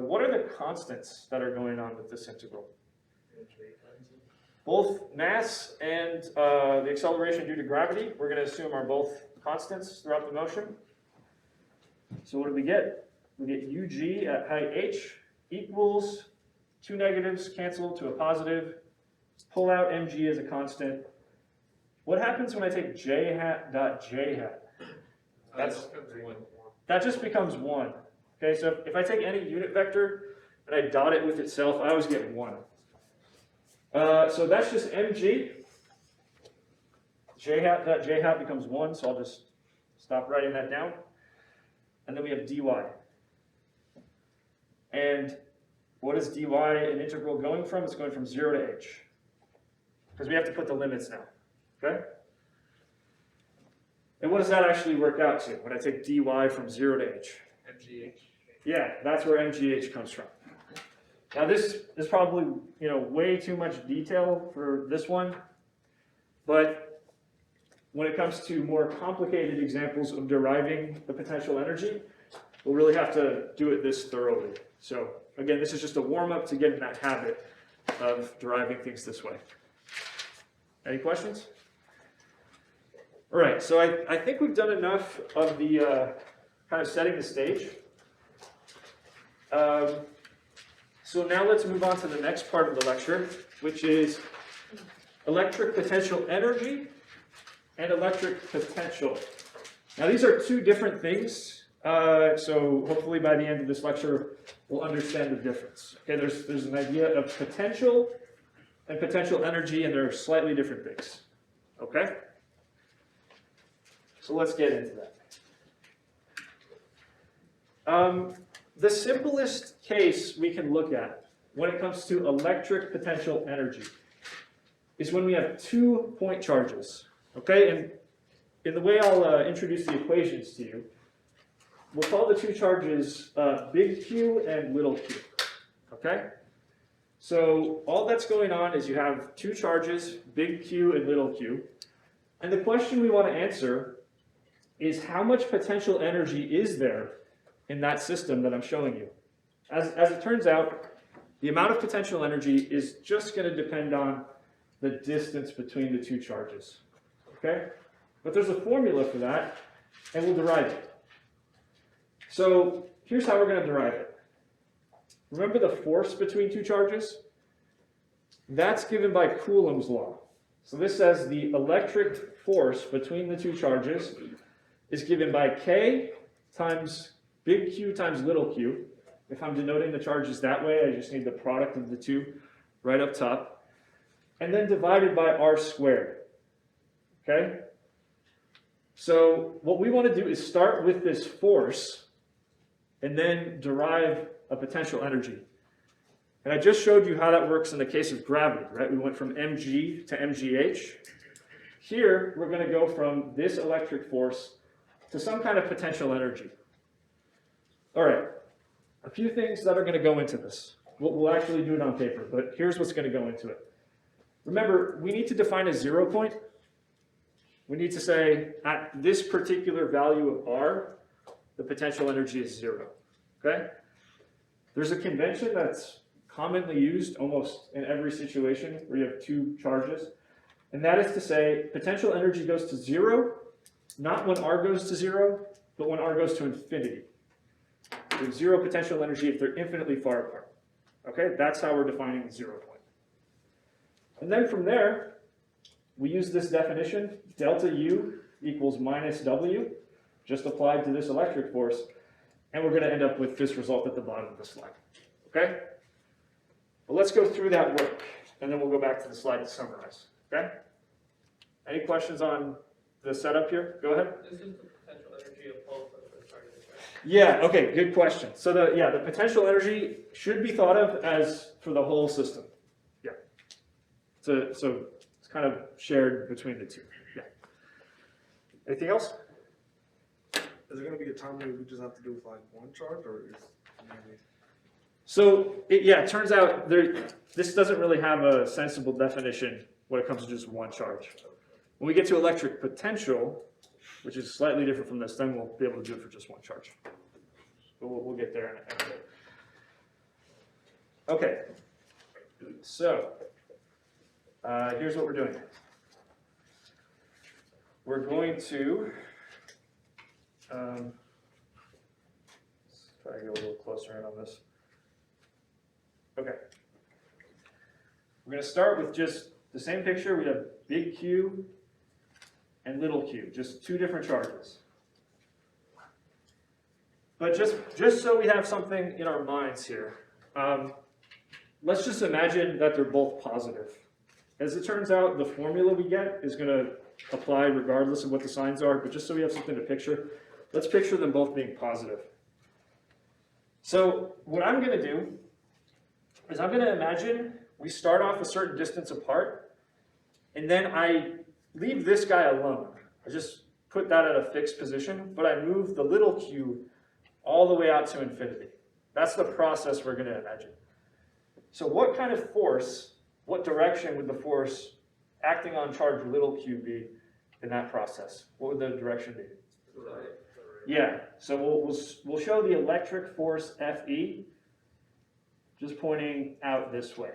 what are the constants that are going on with this integral? Both mass and the acceleration due to gravity, we're going to assume are both constants throughout the motion. So what do we get? We get ug at height h equals two negatives cancel to a positive. Pull out mg as a constant. What happens when I take j hat dot j hat? That just becomes 1. Okay, so if I take any unit vector and I dot it with itself, I always get 1. So that's just mg. J hat dot j hat becomes 1, so I'll just stop writing that down. And then we have dy. And what is dy an integral going from? It's going from 0 to h. Because we have to put the limits now. Okay? And what does that actually work out to when I take dy from 0 to h? MGH. Yeah, that's where mgh comes from. Now this is probably way too much detail for this one, but when it comes to more complicated examples of deriving the potential energy, we'll really have to do it this thoroughly. So again, this is just a warm-up to get in that habit of deriving things this way. Any questions? All right, so I think we've done enough of the kind of setting the stage. So now let's move on to the next part of the lecture, which is electric potential energy and electric potential. Now these are two different things, so hopefully by the end of this lecture we'll understand the difference. Okay, there's an idea of potential and potential energy, and they're slightly different things. Okay? So let's get into that. The simplest case we can look at when it comes to electric potential energy is when we have 2 point charges. Okay, and in the way I'll introduce the equations to you, we'll call the 2 charges big Q and little q. Okay? So all that's going on is you have 2 charges, big Q and little q. And the question we want to answer is how much potential energy is there in that system that I'm showing you. As it turns out, the amount of potential energy is just going to depend on the distance between the two charges. Okay? But there's a formula for that, and we'll derive it. So here's how we're going to derive it. Remember the force between two charges? That's given by Coulomb's law. So this says the electric force between the two charges is given by K times big Q times little q. If I'm denoting the charges that way, I just need the product of the two right up top. And then divided by R squared. Okay? So what we want to do is start with this force and then derive a potential energy. And I just showed you how that works in the case of gravity, right? We went from mg to mgh. Here, we're going to go from this electric force to some kind of potential energy. All right, a few things that are going to go into this. We'll actually do it on paper, but here's what's going to go into it. Remember, we need to define a 0 point. We need to say, at this particular value of R, the potential energy is 0, okay? There's a convention that's commonly used almost in every situation where you have two charges, and that is to say potential energy goes to 0, not when R goes to 0, but when R goes to infinity. There's 0 potential energy if they're infinitely far apart. Okay, that's how we're defining the 0 point. And then from there, we use this definition, delta U equals minus W, just applied to this electric force, and we're going to end up with this result at the bottom of the slide. Okay? Well, let's go through that work, and then we'll go back to the slide to summarize. Okay? Any questions on the setup here? Go ahead. This is the potential energy of both of the charges, right? Yeah, okay, good question. So the potential energy should be thought of as for the whole system. Yeah. So it's kind of shared between the two. Yeah. Anything else? Is there gonna be a time where we just have to do with like one charge, or is maybe? So it turns out this doesn't really have a sensible definition when it comes to just one charge. When we get to electric potential, which is slightly different from this, then we'll be able to do it for just one charge. But we'll get there in a bit. Okay, so here's what we're doing. We're going to let's try to get a little closer in on this. Okay. We're going to start with just the same picture. We have big Q and little q, just two different charges. But just so we have something in our minds here, let's just imagine that they're both positive. As it turns out, the formula we get is going to apply regardless of what the signs are, but just so we have something to picture, let's picture them both being positive. So what I'm going to do is I'm going to imagine we start off a certain distance apart, and then I leave this guy alone. I just put that at a fixed position, but I move the little q all the way out to infinity. That's the process we're going to imagine. So what kind of force, what direction would the force acting on charge little q be in that process? What would the direction be? Yeah, so we'll show the electric force Fe just pointing out this way.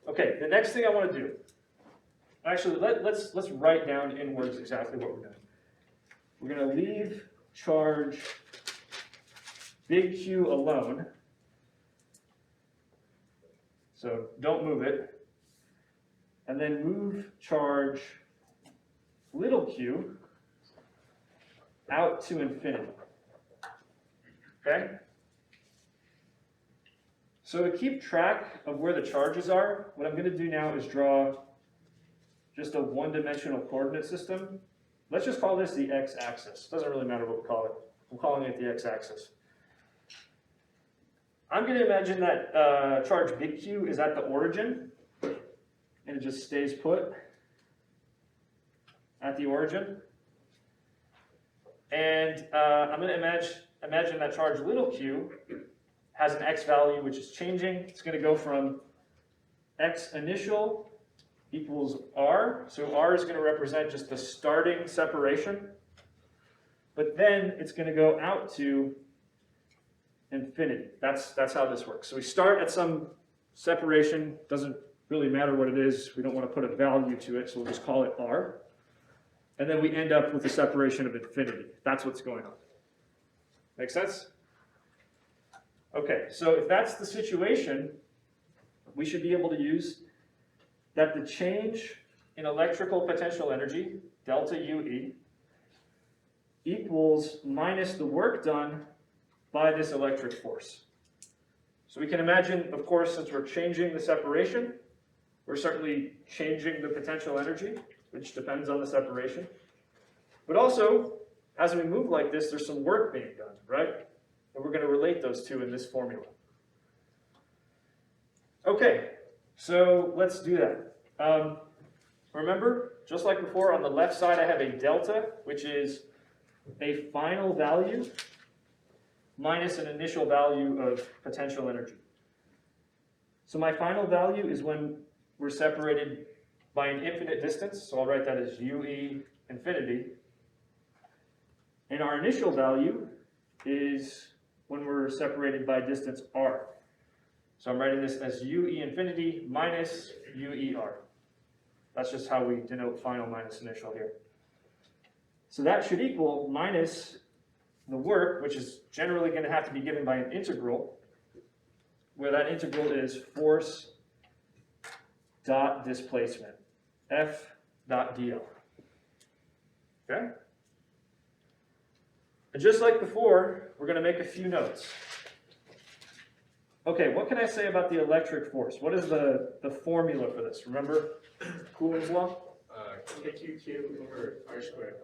Okay, the next thing I want to do, actually let's write down in words exactly what we're doing. We're going to leave charge big Q alone. So don't move it. And then move charge little q out to infinity. Okay? So to keep track of where the charges are, what I'm going to do now is draw just a one-dimensional coordinate system. Let's just call this the x-axis. Doesn't really matter what we call it. I'm calling it the x-axis. I'm going to imagine that charge big Q is at the origin, and it just stays put at the origin. And I'm going to imagine that charge little q has an x value which is changing. It's going to go from x initial equals r. So r is going to represent just the starting separation but then it's going to go out to infinity. That's how this works. So we start at some separation, doesn't really matter what it is. We don't want to put a value to it, so we'll just call it R. And then we end up with a separation of infinity. That's what's going on. Make sense? Okay, so if that's the situation, we should be able to use that the change in electrical potential energy, delta UE, equals minus the work done by this electric force. So we can imagine, of course, since we're changing the separation, we're certainly changing the potential energy, which depends on the separation. But also, as we move like this, there's some work being done, right? And we're going to relate those two in this formula. Okay, so let's do that. Remember, just like before, on the left side I have a delta, which is a final value minus an initial value of potential energy. So my final value is when we're separated by an infinite distance, so I'll write that as UE infinity. And our initial value is when we're separated by distance R. So I'm writing this as UE infinity minus UER. That's just how we denote final minus initial here. So that should equal minus the work, which is generally going to have to be given by an integral, where that integral is force dot displacement, F dot dl. Okay? And just like before, we're going to make a few notes. Okay, what can I say about the electric force? What is the formula for this? Remember Coulomb's law? KQQ over R squared.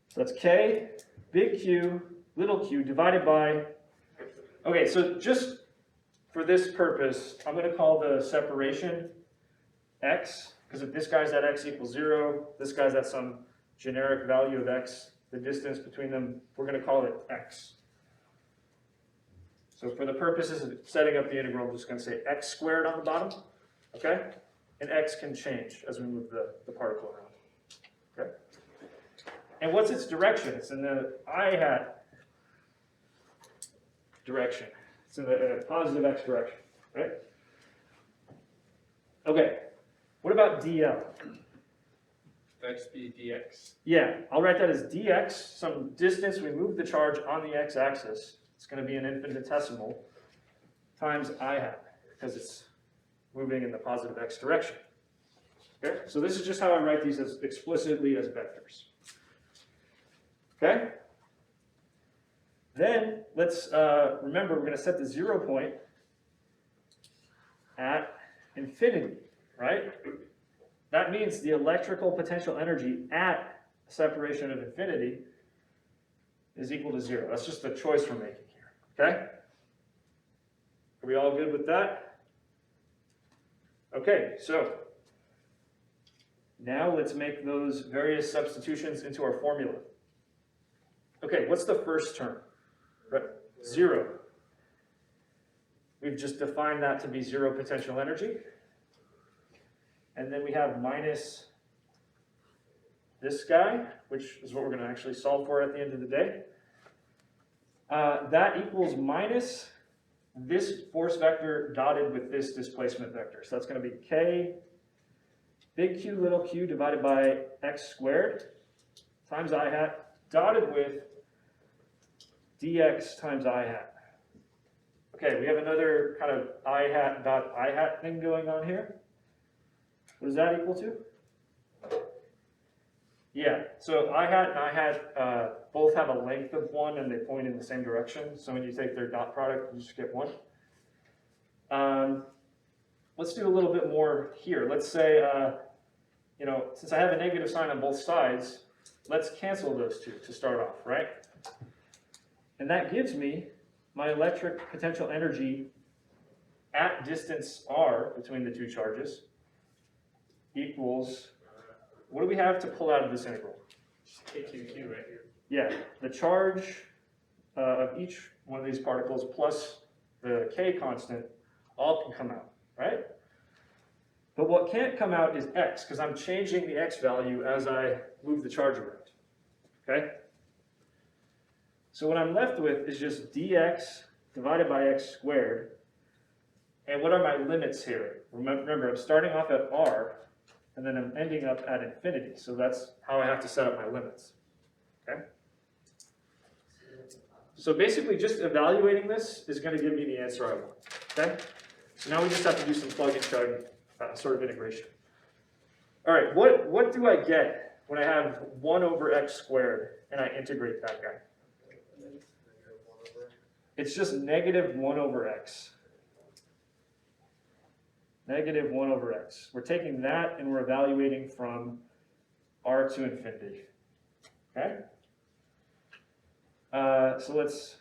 So that's K, big Q, little q, divided by... Okay, so just for this purpose, I'm going to call the separation x, because if this guy's at x equals 0, this guy's at some generic value of x, the distance between them, we're going to call it x. So for the purposes of setting up the integral, I'm just going to say x squared on the bottom, okay? And x can change as we move the particle around, okay? And what's its direction? It's in the I hat direction. It's in the positive x direction, right? Okay, what about dl? That'd just be dx. Yeah, I'll write that as dx, some distance we move the charge on the x-axis. It's going to be an infinitesimal times I hat, because it's moving in the positive x direction. Okay, so this is just how I write these as explicitly as vectors. Okay? Then let's remember we're going to set the 0 point at infinity, right? That means the electrical potential energy at separation of infinity is equal to 0. That's just the choice we're making here, okay? Are we all good with that? Okay, so now let's make those various substitutions into our formula. Okay, what's the first term? Right, 0. We've just defined that to be 0 potential energy. And then we have minus this guy, which is what we're going to actually solve for at the end of the day. That equals minus this force vector dotted with this displacement vector. So that's going to be k, big Q, little q, divided by x squared times I hat, dotted with dx times I hat. Okay, we have another kind of I hat dot I hat thing going on here. What does that equal to? Yeah, so I hat and I hat both have a length of 1 and they point in the same direction. So when you take their dot product, you just get 1. Let's do a little bit more here. Let's say, since I have a negative sign on both sides, let's cancel those two to start off, right? And that gives me my electric potential energy at distance r between the two charges equals, what do we have to pull out of this integral? Just KQQ right here. Yeah, the charge of each one of these particles plus the k constant all can come out, right? But what can't come out is x, because I'm changing the x value as I move the charge around, okay? So what I'm left with is just dx divided by x squared. And what are my limits here? Remember, I'm starting off at r, and then I'm ending up at infinity. So that's how I have to set up my limits. Okay? So basically, just evaluating this is going to give me the answer I want. Okay? So now we just have to do some plug and chug sort of integration. All right, what do I get when I have 1 over x squared and I integrate that guy? It's just negative 1 over x. Negative 1 over x. We're taking that and we're evaluating from r to infinity. Okay? So let's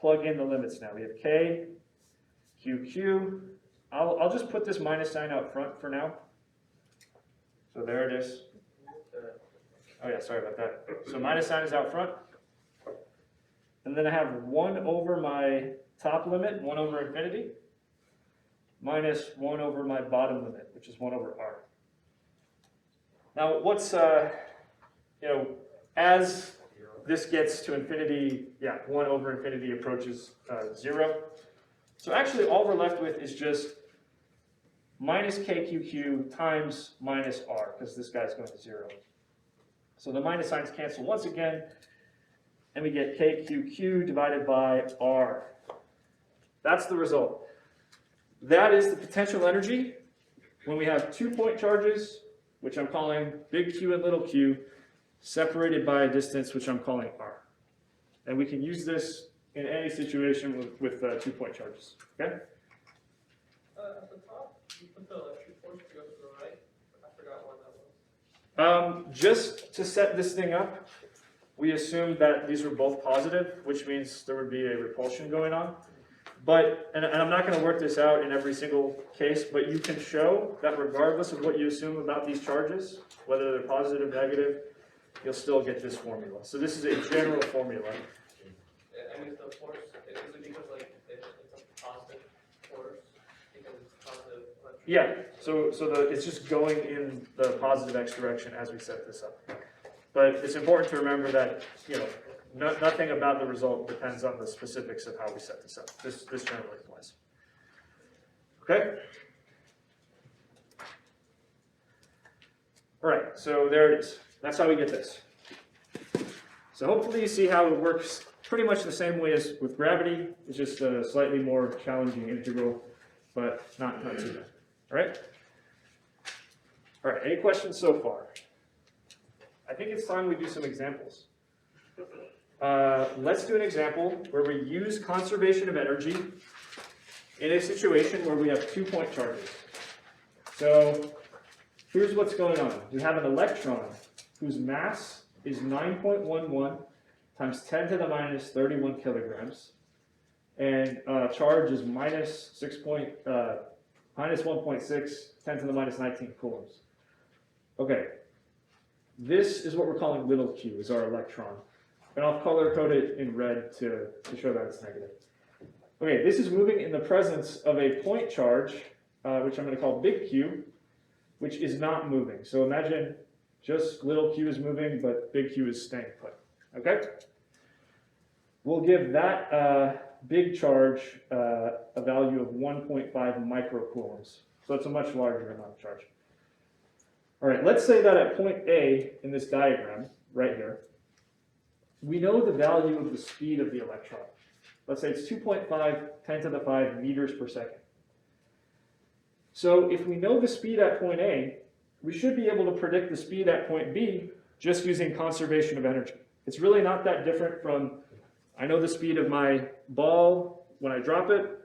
plug in the limits now. We have k, q. I'll just put this minus sign out front for now. So there it is. Oh yeah, sorry about that. So minus sign is out front. And then I have 1 over my top limit, 1 over infinity, minus 1 over my bottom limit, which is 1 over r. Now what's, as this gets to infinity, 1 over infinity approaches 0. So actually all we're left with is just minus kqq times minus r, because this guy's going to 0. So the minus signs cancel once again, and we get kqq divided by r. That's the result. That is the potential energy when we have 2 point charges, which I'm calling big Q and little q, separated by a distance, which I'm calling r. And we can use this in any situation with 2 point charges. Okay? At the top, you put the electric force to go to the right. I forgot what that was. Just to set this thing up, we assumed that these were both positive, which means there would be a repulsion going on. But, and I'm not going to work this out in every single case, but you can show that regardless of what you assume about these charges, whether they're positive, negative, you'll still get this formula. So this is a general formula. I mean, the force, is it because like it's a positive force? Because it's positive electric? Yeah, so it's just going in the positive x direction as we set this up. But it's important to remember that, nothing about the result depends on the specifics of how we set this up. This generally applies. Okay? All right, so there it is. That's how we get this. So hopefully you see how it works pretty much the same way as with gravity. It's just a slightly more challenging integral, but not too bad. All right? All right, any questions so far? I think it's time we do some examples. Let's do an example where we use conservation of energy in a situation where we have 2 point charges. So here's what's going on. We have an electron whose mass is 9.11 times 10 to the minus 31 kilograms, and charge is minus 1.6, 10 to the minus 19 coulombs. Okay, this is what we're calling little q, is our electron. And I'll color code it in red to show that it's negative. Okay, this is moving in the presence of a point charge, which I'm going to call big Q, which is not moving. So imagine just little q is moving, but big Q is staying put. Okay? We'll give that big charge a value of 1.5 microcoulombs. So it's a much larger amount of charge. All right, let's say that at point A in this diagram, right here, we know the value of the speed of the electron. Let's say it's 2.5 10 to the 5 meters per second. So if we know the speed at point A, we should be able to predict the speed at point B just using conservation of energy. It's really not that different from, I know the speed of my ball when I drop it,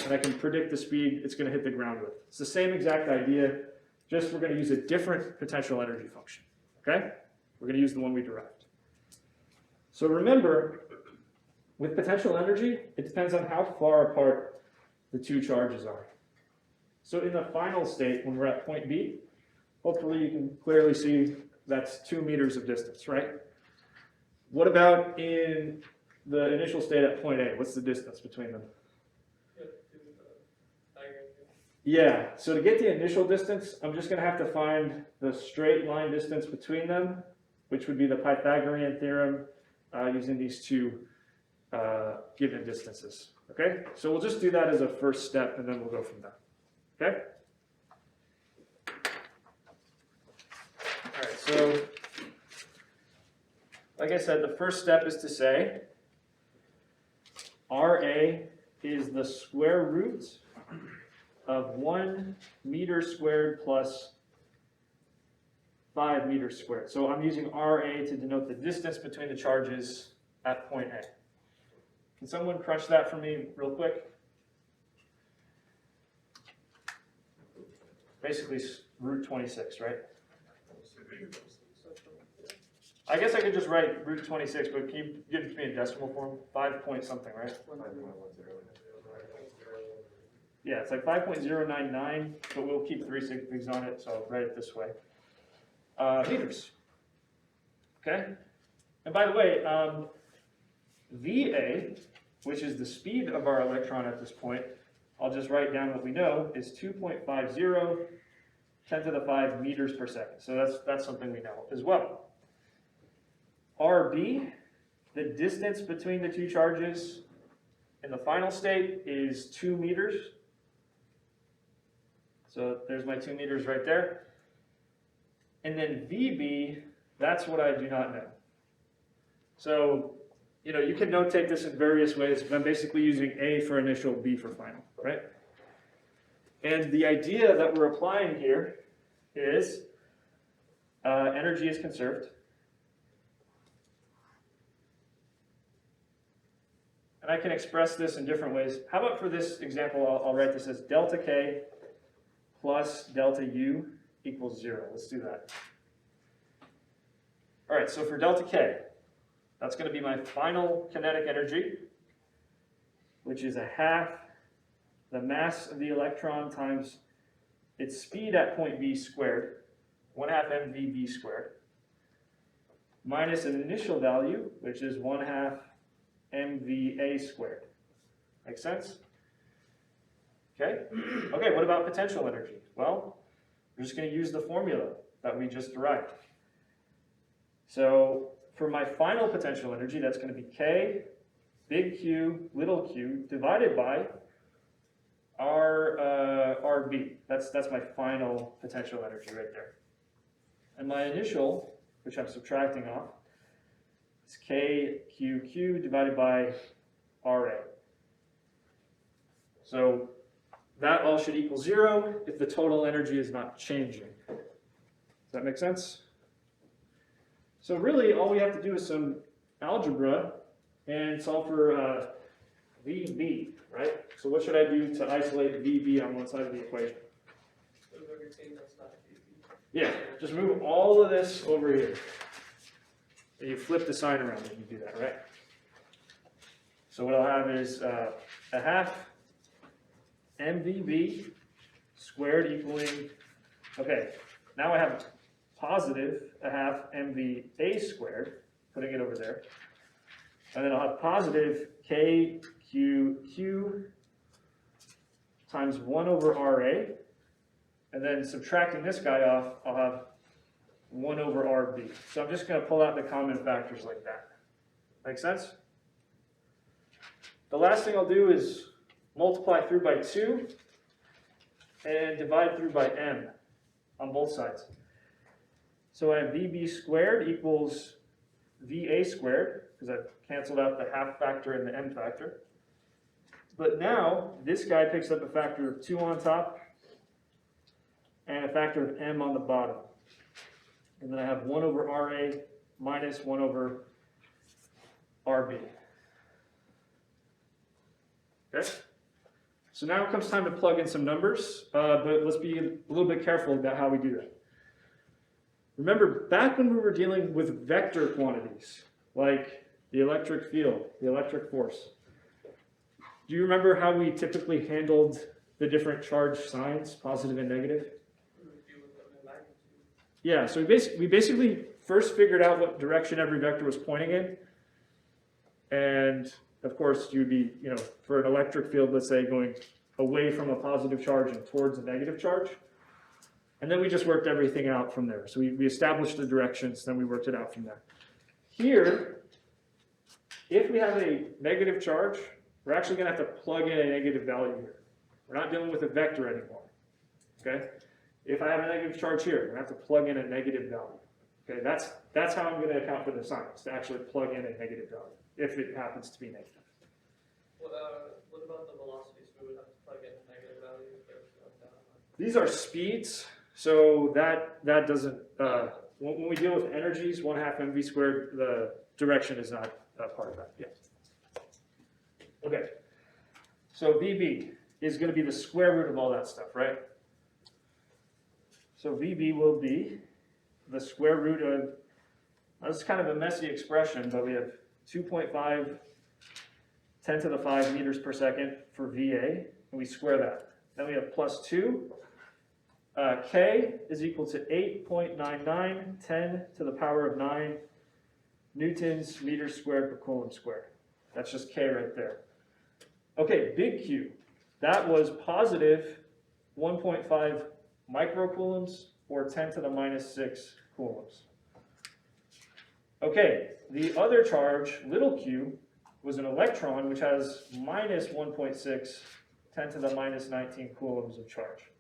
and I can predict the speed it's going to hit the ground with. It's the same exact idea, just we're going to use a different potential energy function. Okay? We're going to use the one we derived. So remember, with potential energy, it depends on how far apart the 2 charges are. So in the final state, when we're at point B, hopefully you can clearly see that's 2 meters of distance, right? What about in the initial state at point A? What's the distance between them? Yeah, so to get the initial distance, I'm just going to have to find the straight line distance between them, which would be the Pythagorean theorem using these 2 given distances. Okay, so we'll just do that as a first step, and then we'll go from there. Okay. All right. So, like I said, the first step is to say RA is the square root of 1 meter squared plus 5 meters squared. So I'm using RA to denote the distance between the charges at point A. Can someone crunch that for me real quick? Basically root 26, right? I guess I could just write root 26, but can you give it to me in decimal form? 5 point something, right? Yeah, it's like 5.099, but we'll keep 3 signifigs on it, so I'll write it this way. Meters. Okay? And by the way, VA, which is the speed of our electron at this point, I'll just write down what we know, is 2.50 10 to the 5 meters per second. So that's something we know as well. RB, the distance between the two charges in the final state is 2 meters. So there's my 2 meters right there. And then VB, that's what I do not know. So, you know, you can notate this in various ways, but I'm basically using A for initial, B for final, right? And the idea that we're applying here is energy is conserved. And I can express this in different ways. How about for this example, I'll write this as delta K plus delta U equals 0. Let's do that. All right, so for delta K, that's going to be my final kinetic energy, which is 1/2 the mass of the electron times its speed at point B squared, 1/2 mvv squared, minus an initial value, which is 1/2 mva squared. Make sense? Okay? Okay, what about potential energy? Well, we're just going to use the formula that we just derived. So for my final potential energy, that's going to be K, big Q, little q, divided by RB. That's my final potential energy right there. And my initial, which I'm subtracting off, is KQQ divided by RA. So that all should equal 0 if the total energy is not changing. Does that make sense? So really, all we have to do is some algebra and solve for VB, right? So what should I do to isolate VB on one side of the equation? Yeah, just move all of this over here. And you flip the sign around when you do that, right? So what I'll have is 1/2 mvb squared equaling, okay, now I have positive 1/2 mva squared, putting it over there. And then I'll have positive kqq times 1 over RA. And then subtracting this guy off, I'll have 1 over RB. So I'm just going to pull out the common factors like that. Make sense? The last thing I'll do is multiply through by 2 and divide through by m on both sides. So I have VB squared equals VA squared, because I've canceled out the 1/2 factor and the m factor. But now, this guy picks up a factor of 2 on top and a factor of m on the bottom. And then I have 1 over RA minus 1 over RB. Okay? So now it comes time to plug in some numbers, but let's be a little bit careful about how we do that. Remember, back when we were dealing with vector quantities, like the electric field, the electric force, do you remember how we typically handled the different charge signs, positive and negative? Yeah, so we basically first figured out what direction every vector was pointing in. And of course, you'd be, you know, for an electric field, let's say, going away from a positive charge and towards a negative charge. And then we just worked everything out from there. So we established the directions, then we worked it out from there. Here, if we have a negative charge, we're actually gonna have to plug in a negative value here. We're not dealing with a vector anymore, okay? If I have a negative charge here, I'm gonna have to plug in a negative value. Okay, that's how I'm gonna account for the sign, is to actually plug in a negative value, if it happens to be negative. What about the velocities? We would have to plug in negative values or down. These are speeds, so that doesn't, when we deal with energies, 1/2 mv squared, the direction is not part of that, yeah. Okay, so VB is gonna be the square root of all that stuff, right? So VB will be the square root of, this is kind of a messy expression, but we have 2.5 10 to the 5 meters per second for VA, and we square that. Then we have plus 2. K is equal to 8.99 10 to the power of 9 newtons meters squared per coulomb squared. That's just K right there. Okay, big Q. That was positive 1.5 microcoulombs or 10 to the minus 6 coulombs. Okay, the other charge, little q, was an electron which has minus 1.6 10 to the minus 19 coulombs of charge.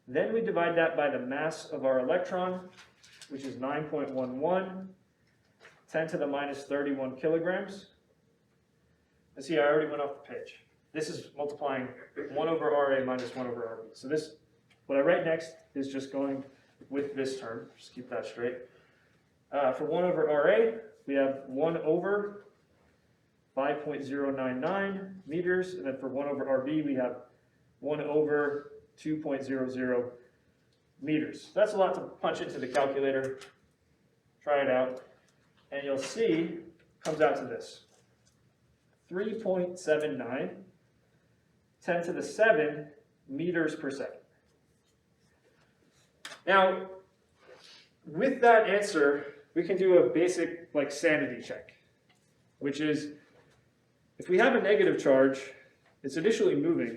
Then we divide that by the mass of our electron, which is 9.11, 10 to the minus 31 kilograms. And see, I already went off the page. This is multiplying 1 over RA minus 1 over RB. So this, what I write next is just going with this term. Just keep that straight. For 1 over RA, we have 1 over 5.099 meters. And then for 1 over RB, we have 1 over 2.00 meters. That's a lot to punch into the calculator. Try it out. And you'll see, comes out to this. 3.79 10 to the 7 meters per second. Now, with that answer, we can do a basic like sanity check, which is if we have a negative charge, it's initially moving,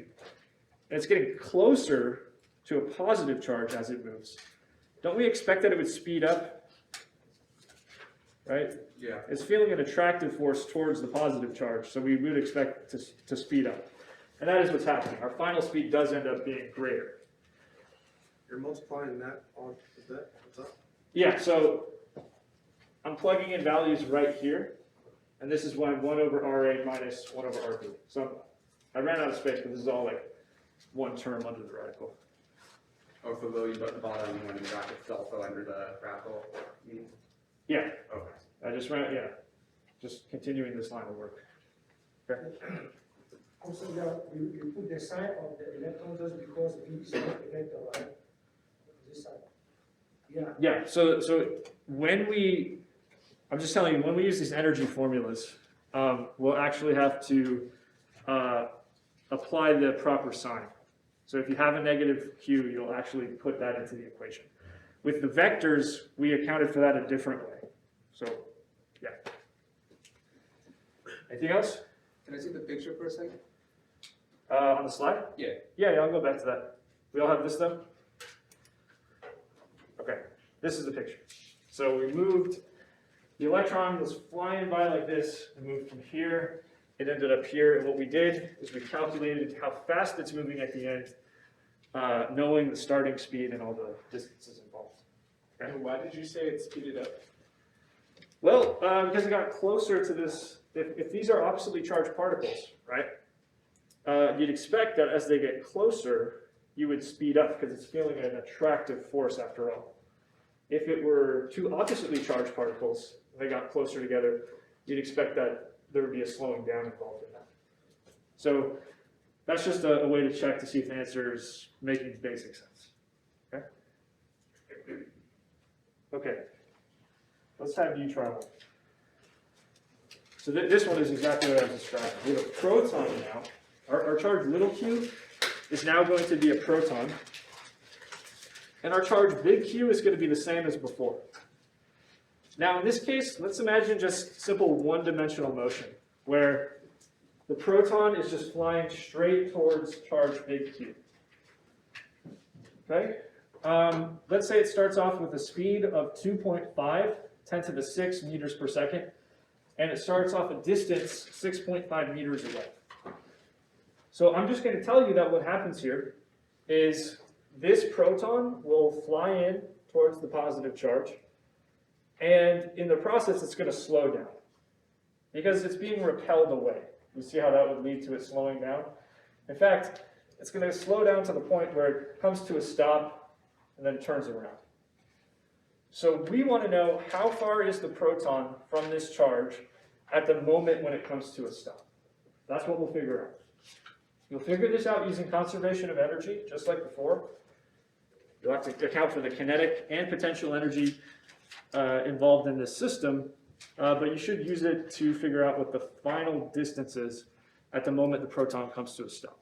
and it's getting closer to a positive charge as it moves. Don't we expect that it would speed up? Right? Yeah. It's feeling an attractive force towards the positive charge, so we would expect to speed up. And that is what's happening. Our final speed does end up being greater. You're multiplying that on, is that, what's up? Yeah, so I'm plugging in values right here, and this is when 1 over RA minus 1 over RB. So I ran out of space, but this is all like one term under the radical. Oh, so the bottom one in the bracket's also under the radical meaning? Yeah, Okay. I just ran, yeah, just continuing this line of work. Okay. Also, you put the sign of the electron just because V is not a vector, right? This side. Yeah. Yeah, so when we, I'm just telling you, when we use these energy formulas, we'll actually have to apply the proper sign. So if you have a negative q, you'll actually put that into the equation. With the vectors, we accounted for that a different way. So, yeah. Anything else? Can I see the picture for a second? On the slide? Yeah. Yeah, I'll go back to that. We all have this though? Okay, this is the picture. So we moved, the electron was flying by like this, and moved from here, it ended up here, and what we did is we calculated how fast it's moving at the end, knowing the starting speed and all the distances involved. Okay? And why did you say it speeded up? Well, because it got closer to this, if these are oppositely charged particles, right? You'd expect that as they get closer, you would speed up because it's feeling an attractive force after all. If it were two oppositely charged particles, and they got closer together, you'd expect that there would be a slowing down involved in that. So that's just a way to check to see if the answer is making basic sense. Okay? Okay. Let's have you try one. So this one is exactly what I was describing. We have a proton now. Our charge little q is now going to be a proton. And our charge big Q is going to be the same as before. Now in this case, let's imagine just simple one-dimensional motion, where the proton is just flying straight towards charge big Q. Okay? Let's say it starts off with a speed of 2.5 10 to the 6 meters per second. and it starts off a distance 6.5 meters away. So I'm just going to tell you that what happens here is this proton will fly in towards the positive charge, and in the process it's going to slow down because it's being repelled away. You see how that would lead to it slowing down? In fact, it's going to slow down to the point where it comes to a stop and then turns around. So we want to know how far is the proton from this charge at the moment when it comes to a stop. That's what we'll figure out. You'll figure this out using conservation of energy, just like before. You'll have to account for the kinetic and potential energy involved in this system, but you should use it to figure out what the final distance is at the moment the proton comes to a stop.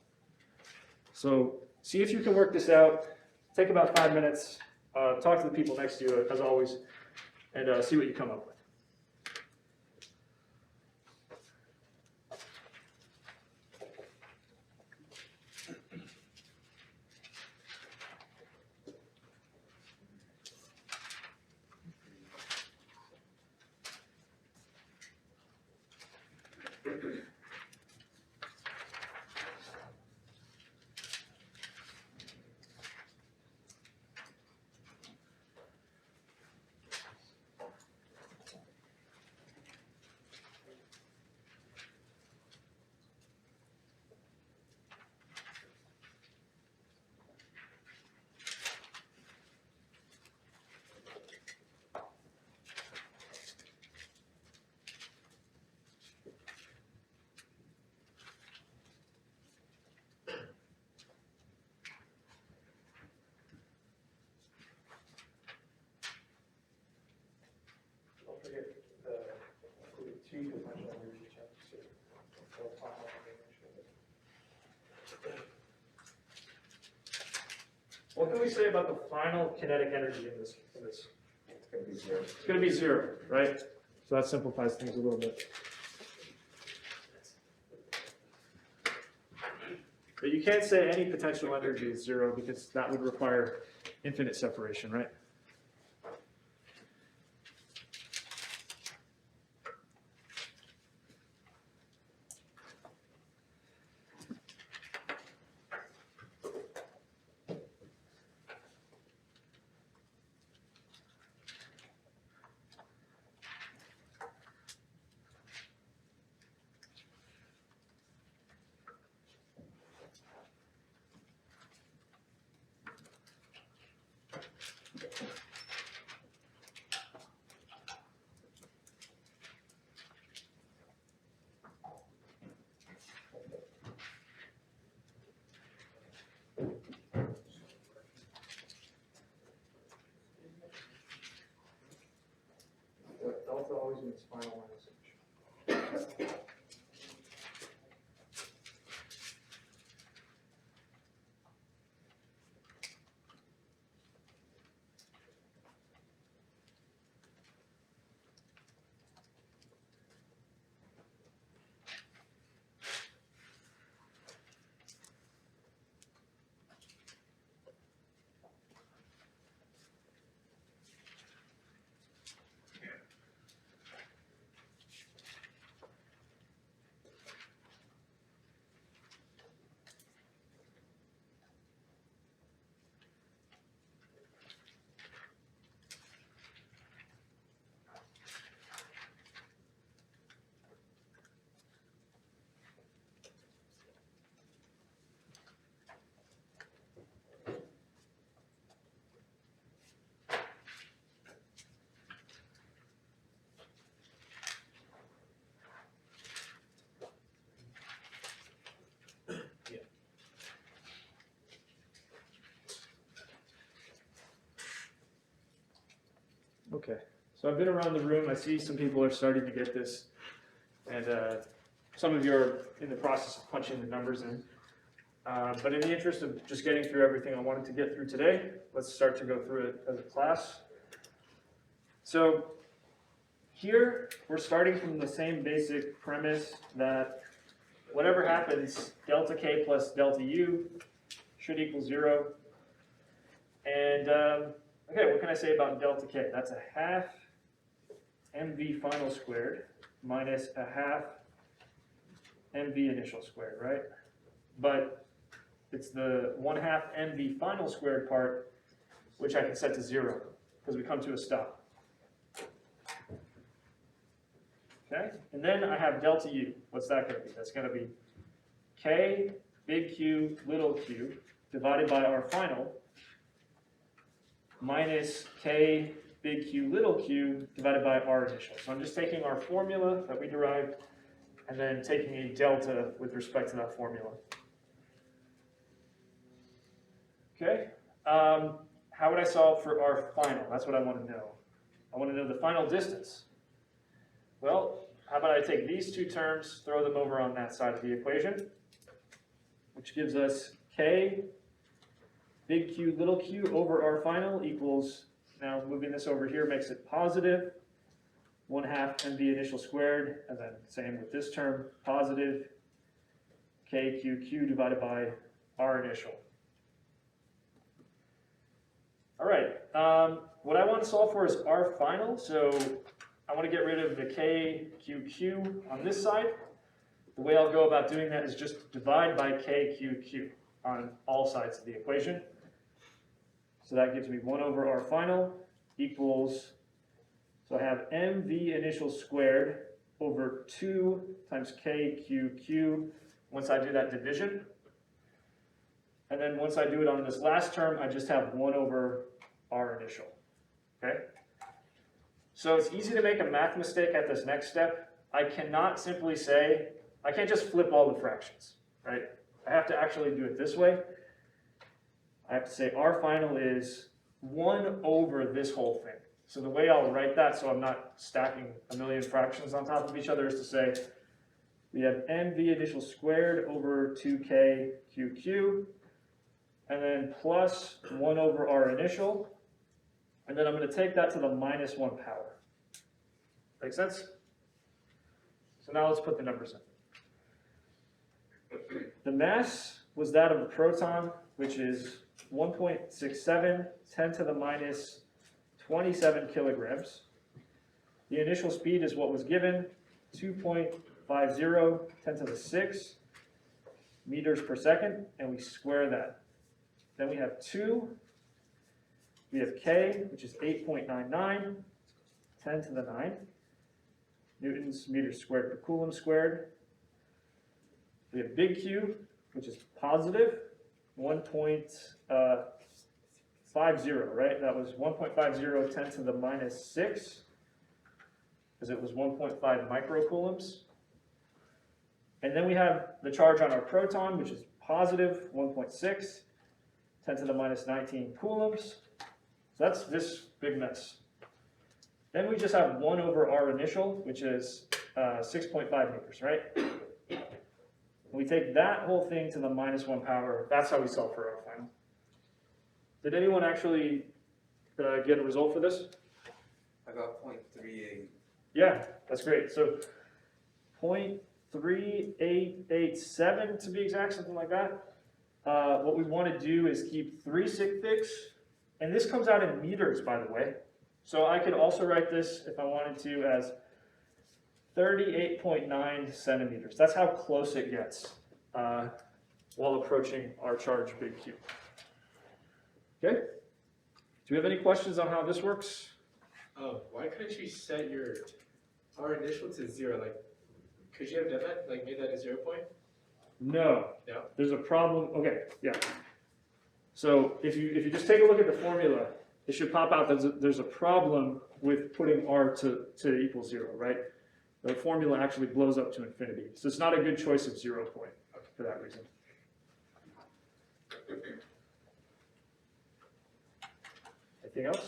So see if you can work this out. Take about 5 minutes. Talk to the people next to you, as always, and see what you come up with. Don't forget the two potential energy checks. What can we say about the final kinetic energy in this? It's gonna be zero. It's going to be 0, right? So that simplifies things a little bit. But you can't say any potential energy is 0 because that would require infinite separation, right? Delta always means final minus h. Okay, so I've been around the room. I see some people are starting to get this, and some of you are in the process of punching the numbers in. But in the interest of just getting through everything I wanted to get through today, let's start to go through it as a class. So here, we're starting from the same basic premise that whatever happens, delta k plus delta u should equal 0. And okay, what can I say about delta k? That's a half MV final squared minus a half MV initial squared, right? But it's the 1/2 MV final squared part, which I can set to 0, because we come to a stop. Okay, and then I have delta U. What's that going to be? That's going to be K big Q little q divided by our final minus K big Q little q divided by our initial. So I'm just taking our formula that we derived and then taking a delta with respect to that formula. Okay, how would I solve for our final? That's what I want to know. I want to know the final distance. Well, how about I take these two terms, throw them over on that side of the equation, which gives us K big Q little q over our final equals, now moving this over here makes it positive, 1/2 MV initial squared, and then same with this term, positive KQQ divided by R initial. All right, what I want to solve for is R final, so I want to get rid of the KQQ on this side. The way I'll go about doing that is just divide by KQQ on all sides of the equation. So that gives me 1 over R final equals, so I have MV initial squared over 2 times KQQ once I do that division. And then once I do it on this last term, I just have 1 over R initial, okay? So it's easy to make a math mistake at this next step. I cannot simply say, I can't just flip all the fractions, right? I have to actually do it this way. I have to say R final is 1 over this whole thing. So the way I'll write that, so I'm not stacking a million fractions on top of each other, is to say we have MV initial squared over 2K QQ, and then plus 1 over R initial, and then I'm going to take that to the minus 1 power. Make sense? So now let's put the numbers in. The mass was that of the proton, which is 1.67, 10 to the minus 27 kilograms. The initial speed is what was given, 2.50, 10 to the 6 meters per second, and we square that. Then we have 2, we have K, which is 8.99, 10 to the 9 newtons meters squared per coulomb squared. We have big Q, which is positive 1.50, right? That was 1.50, 10 to the minus 6, because it was 1.5 microcoulombs. And then we have the charge on our proton, which is positive 1.6, 10 to the minus 19 coulombs. So that's this big mess. Then we just have 1 over R initial, which is 6.5 meters, right? We take that whole thing to the minus 1 power. That's how we solve for R final. Did anyone actually get a result for this? I got 0.38. Yeah, that's great. So 0.3887 to be exact, something like that. What we want to do is keep 3 sig figs, and this comes out in meters, by the way. So I could also write this, if I wanted to, as 38.9 centimeters. That's how close it gets while approaching our charge big Q. Okay? Do we have any questions on how this works? Oh, why couldn't you set your R initial to 0? Like, could you have done that? Like, made that a 0 point? No. No? There's a problem. Okay, yeah. So if you just take a look at the formula, it should pop out that there's a problem with putting R to equal 0, right? The formula actually blows up to infinity. So it's not a good choice of 0 point for that reason. Anything else?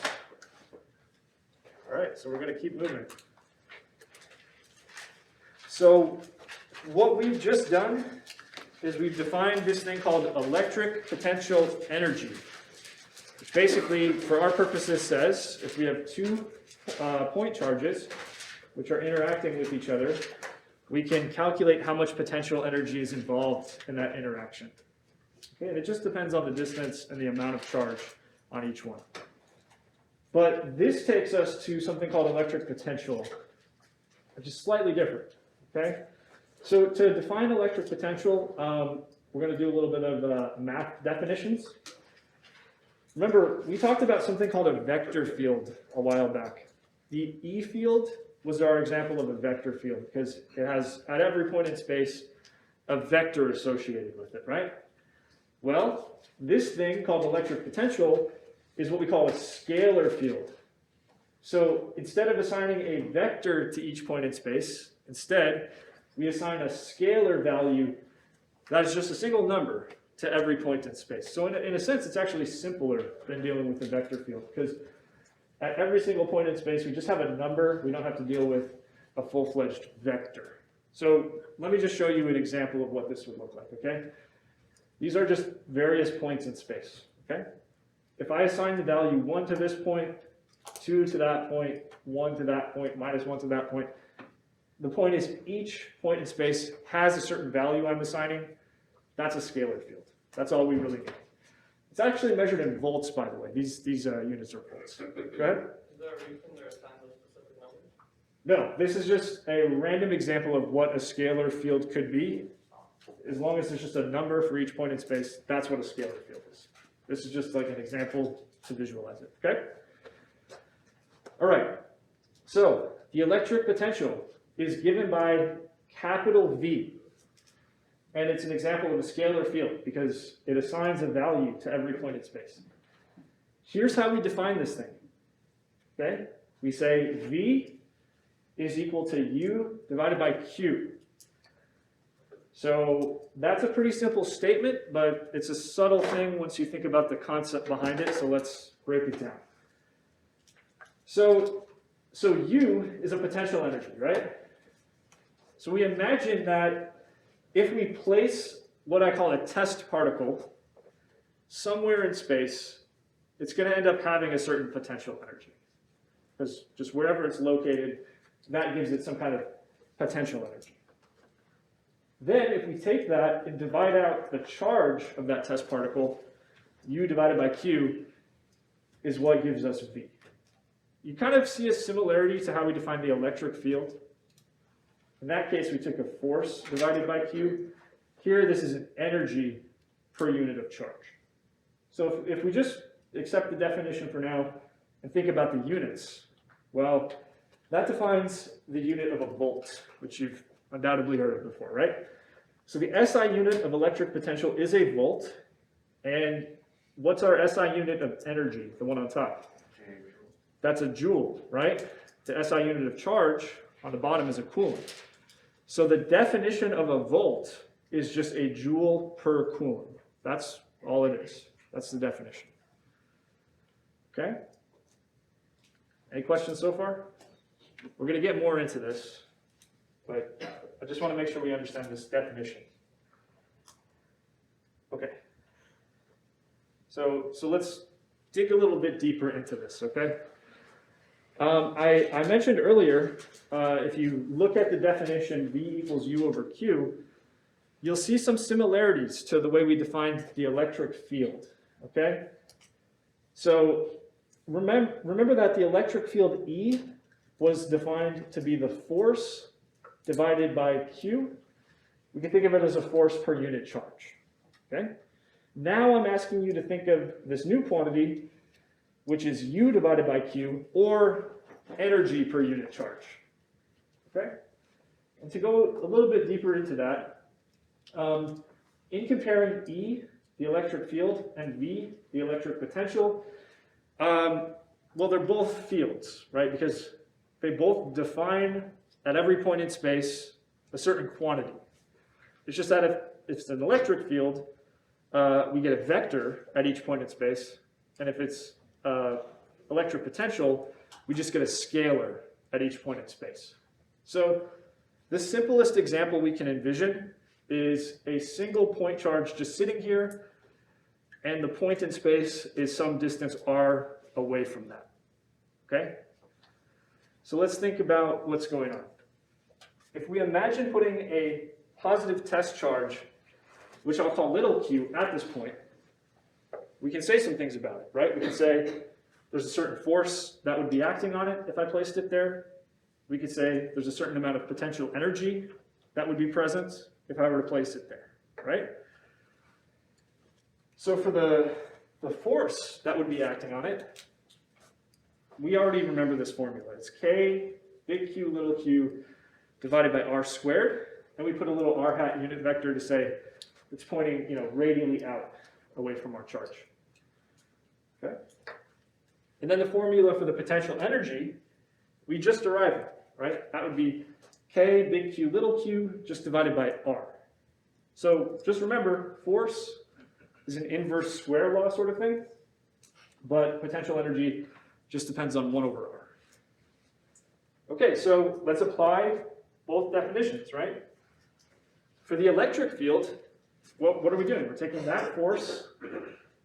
All right, so we're going to keep moving. So what we've just done is we've defined this thing called electric potential energy, which basically, for our purposes, says if we have 2 point charges which are interacting with each other, we can calculate how much potential energy is involved in that interaction. Okay, and it just depends on the distance and the amount of charge on each one. But this takes us to something called electric potential, which is slightly different, okay? So to define electric potential, we're going to do a little bit of math definitions. Remember, we talked about something called a vector field a while back. The E field was our example of a vector field because it has, at every point in space, a vector associated with it, right? Well, this thing called electric potential is what we call a scalar field. So instead of assigning a vector to each point in space, instead, we assign a scalar value that is just a single number to every point in space. So in a sense, it's actually simpler than dealing with the vector field because at every single point in space, we just have a number. We don't have to deal with a full-fledged vector. So let me just show you an example of what this would look like, okay? These are just various points in space, okay? If I assign the value 1 to this point, 2 to that point, 1 to that point, minus 1 to that point, the point is each point in space has a certain value I'm assigning. That's a scalar field. That's all we really need. It's actually measured in volts, by the way. These units are volts. Go ahead. Is there a reason they're assigned those specific numbers? No, this is just a random example of what a scalar field could be. As long as there's just a number for each point in space, that's what a scalar field is. This is just like an example to visualize it, okay? All right, so the electric potential is given by capital V. And it's an example of a scalar field because it assigns a value to every point in space. Here's how we define this thing, okay? We say V is equal to U divided by Q. So that's a pretty simple statement, but it's a subtle thing once you think about the concept behind it, so let's break it down. So U is a potential energy, right? So we imagine that if we place what I call a test particle somewhere in space, it's going to end up having a certain potential energy. Because just wherever it's located, that gives it some kind of potential energy. Then if we take that and divide out the charge of that test particle, U divided by Q is what gives us V. You kind of see a similarity to how we define the electric field. In that case, we took a force divided by Q. Here, this is an energy per unit of charge. So if we just accept the definition for now and think about the units, well, that defines the unit of a volt, which you've undoubtedly heard of before, right? So the SI unit of electric potential is a volt. And what's our SI unit of energy, the one on top? That's a joule, right? The SI unit of charge on the bottom is a coulomb. So the definition of a volt is just a joule per coulomb. That's all it is. That's the definition. Okay? Any questions so far? We're going to get more into this, but I just want to make sure we understand this definition. Okay. So let's dig a little bit deeper into this, okay? I mentioned earlier, if you look at the definition V equals U over Q, you'll see some similarities to the way we defined the electric field, okay? So remember that the electric field E was defined to be the force divided by Q. We can think of it as a force per unit charge, okay? Now I'm asking you to think of this new quantity, which is U divided by Q, or energy per unit charge, okay? And to go a little bit deeper into that, in comparing E, the electric field, and V, the electric potential, well, they're both fields, right? Because they both define, at every point in space, a certain quantity. It's just that if it's an electric field, we get a vector at each point in space, and if it's electric potential, we just get a scalar at each point in space. So the simplest example we can envision is a single point charge just sitting here, and the point in space is some distance r away from that, okay? So let's think about what's going on. If we imagine putting a positive test charge, which I'll call little q, at this point, we can say some things about it, right? We can say there's a certain force that would be acting on it if I placed it there. We could say there's a certain amount of potential energy that would be present if I were to place it there, right? So for the force that would be acting on it, we already remember this formula. It's K, big Q, little q, divided by r squared. And we put a little r hat unit vector to say it's pointing, radially out away from our charge. Okay? And then the formula for the potential energy, we just derived it, right? That would be K, big Q, little q, just divided by r. So just remember, force is an inverse square law sort of thing, but potential energy just depends on 1 over r. Okay, so let's apply both definitions, right? For the electric field, what are we doing? We're taking that force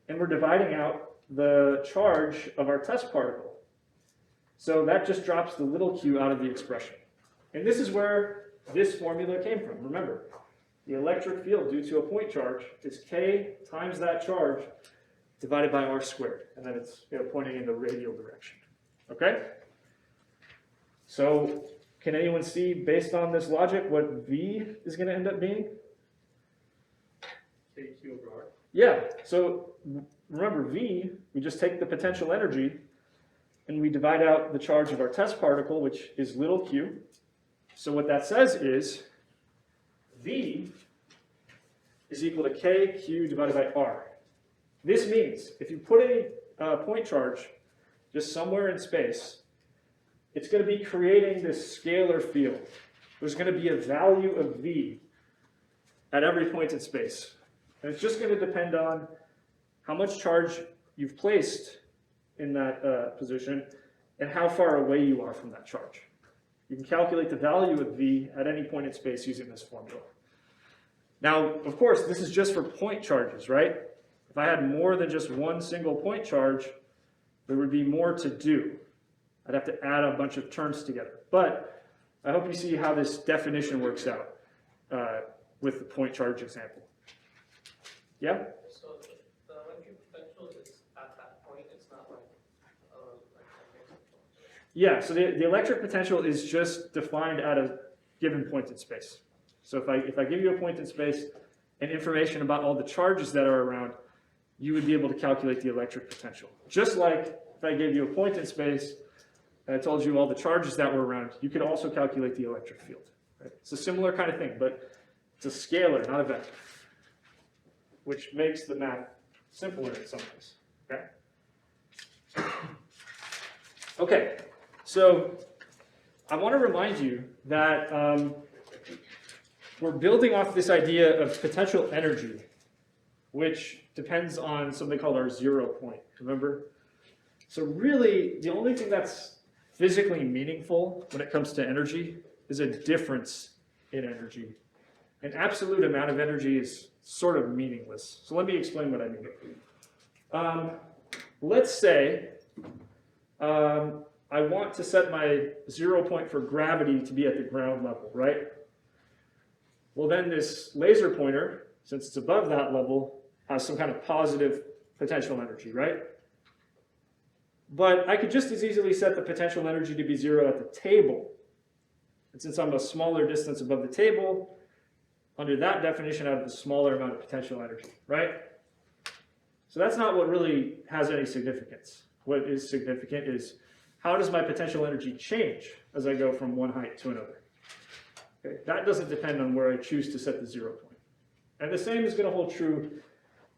and we're dividing out the charge of our test particle. So that just drops the little q out of the expression. And this is where this formula came from. Remember, the electric field due to a point charge is K times that charge divided by r squared. And then it's pointing in the radial direction. Okay? So can anyone see, based on this logic, what V is going to end up being? KQ over R. Yeah, so remember V, we just take the potential energy and we divide out the charge of our test particle, which is little q. So what that says is V is equal to KQ divided by R. This means if you put a point charge just somewhere in space, it's going to be creating this scalar field. There's going to be a value of V at every point in space. And it's just going to depend on how much charge you've placed in that position and how far away you are from that charge. You can calculate the value of V at any point in space using this formula. Now, of course, this is just for point charges, right? If I had more than just one single point charge, there would be more to do. I'd have to add a bunch of terms together. But I hope you see how this definition works out with the point charge example. Yeah? So the electric potential is at that point, it's not like, Yeah, so the electric potential is just defined at a given point in space. So if I give you a point in space and information about all the charges that are around, you would be able to calculate the electric potential. Just like if I gave you a point in space and I told you all the charges that were around, you could also calculate the electric field. Right? It's a similar kind of thing, but it's a scalar, not a vector, which makes the math simpler in some ways. Okay? Okay, so I want to remind you that we're building off this idea of potential energy, which depends on something called our 0 point, remember? So really, the only thing that's physically meaningful when it comes to energy is a difference in energy. An absolute amount of energy is sort of meaningless. So let me explain what I mean. Let's say I want to set my 0 point for gravity to be at the ground level, right? Well, then this laser pointer, since it's above that level, has some kind of positive potential energy, right? But I could just as easily set the potential energy to be 0 at the table. And since I'm a smaller distance above the table, under that definition, I have a smaller amount of potential energy, right? So that's not what really has any significance. What is significant is how does my potential energy change as I go from one height to another? Okay, that doesn't depend on where I choose to set the 0 point. And the same is going to hold true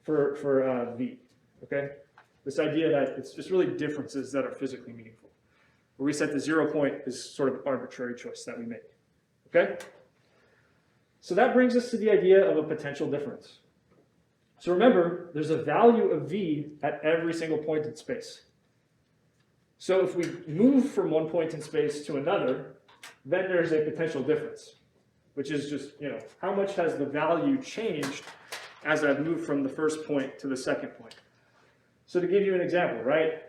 for V, okay? This idea that it's just really differences that are physically meaningful. Where we set the 0 point is sort of an arbitrary choice that we make, okay? So that brings us to the idea of a potential difference. So remember, there's a value of V at every single point in space. So if we move from one point in space to another, then there's a potential difference, which is just, how much has the value changed as I've moved from the first point to the second point. So to give you an example, right?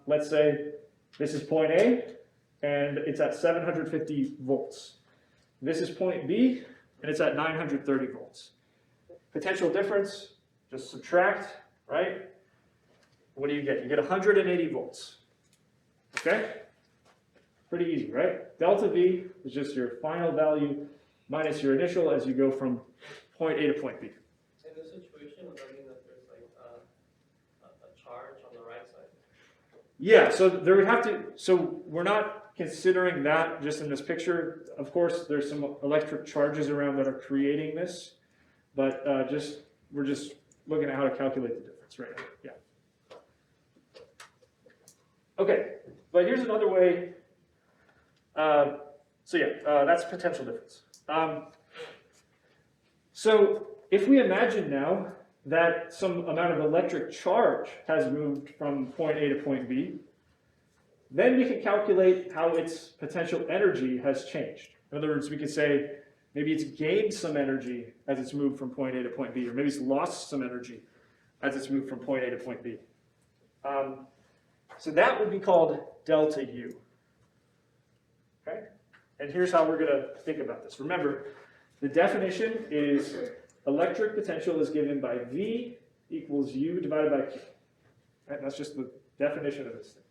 Let's say this is point A, and it's at 750 volts. This is point B, and it's at 930 volts. Potential difference, just subtract, right? what do you get? You get 180 volts. Okay? Pretty easy, right? Delta V is just your final value minus your initial as you go from point A to point B. In this situation, would that mean that there's like a charge on the right side? Yeah, so there would have to, so we're not considering that just in this picture. Of course, there's some electric charges around that are creating this, but we're just looking at how to calculate the difference right now. Yeah. Okay, but here's another way. That's potential difference. So if we imagine now that some amount of electric charge has moved from point A to point B, then we can calculate how its potential energy has changed. In other words, we could say maybe it's gained some energy as it's moved from point A to point B, or maybe it's lost some energy as it's moved from point A to point B. So that would be called delta U. Okay? And here's how we're going to think about this. Remember, the definition is electric potential is given by V equals U divided by Q. Right? That's just the definition of this thing.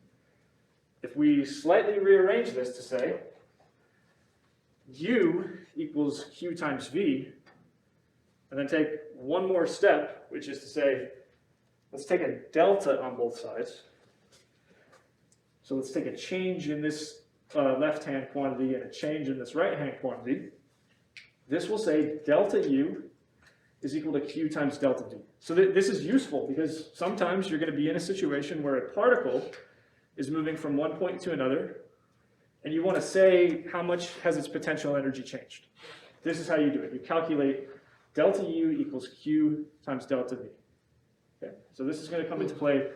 If we slightly rearrange this to say U equals Q times V, and then take one more step, which is to say, let's take a delta on both sides. So let's take a change in this left-hand quantity and a change in this right-hand quantity. This will say delta U is equal to Q times delta V. So this is useful because sometimes you're going to be in a situation where a particle is moving from one point to another, and you want to say how much has its potential energy changed. This is how you do it. You calculate delta U equals Q times delta V. Okay? So this is going to come into play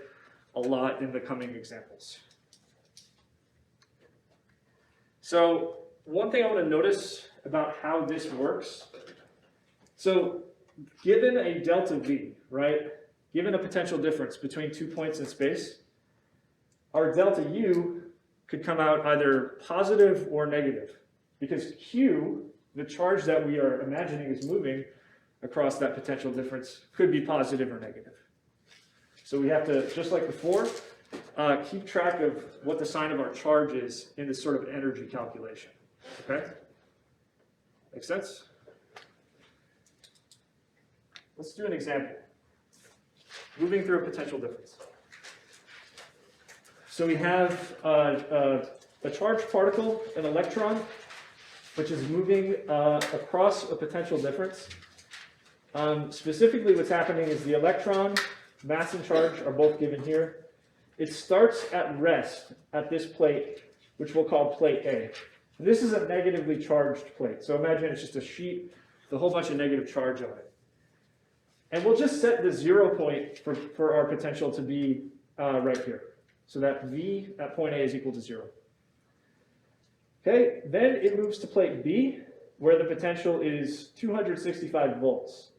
a lot in the coming examples. So one thing I want to notice about how this works, so given a delta V, right, given a potential difference between 2 points in space, our delta U could come out either positive or negative, because Q, the charge that we are imagining is moving across that potential difference, could be positive or negative. So we have to, just like before, keep track of what the sign of our charge is in this sort of energy calculation. Okay? Make sense? Let's do an example. Moving through a potential difference. So we have a charged particle, an electron, which is moving across a potential difference. Specifically, what's happening is the electron, mass and charge are both given here. It starts at rest at this plate, which we'll call plate A. This is a negatively charged plate. So imagine it's just a sheet with a whole bunch of negative charge on it. And we'll just set the 0 point for our potential to be right here. So that V at point A is equal to 0. Okay, then it moves to plate B, where the potential is 265 volts.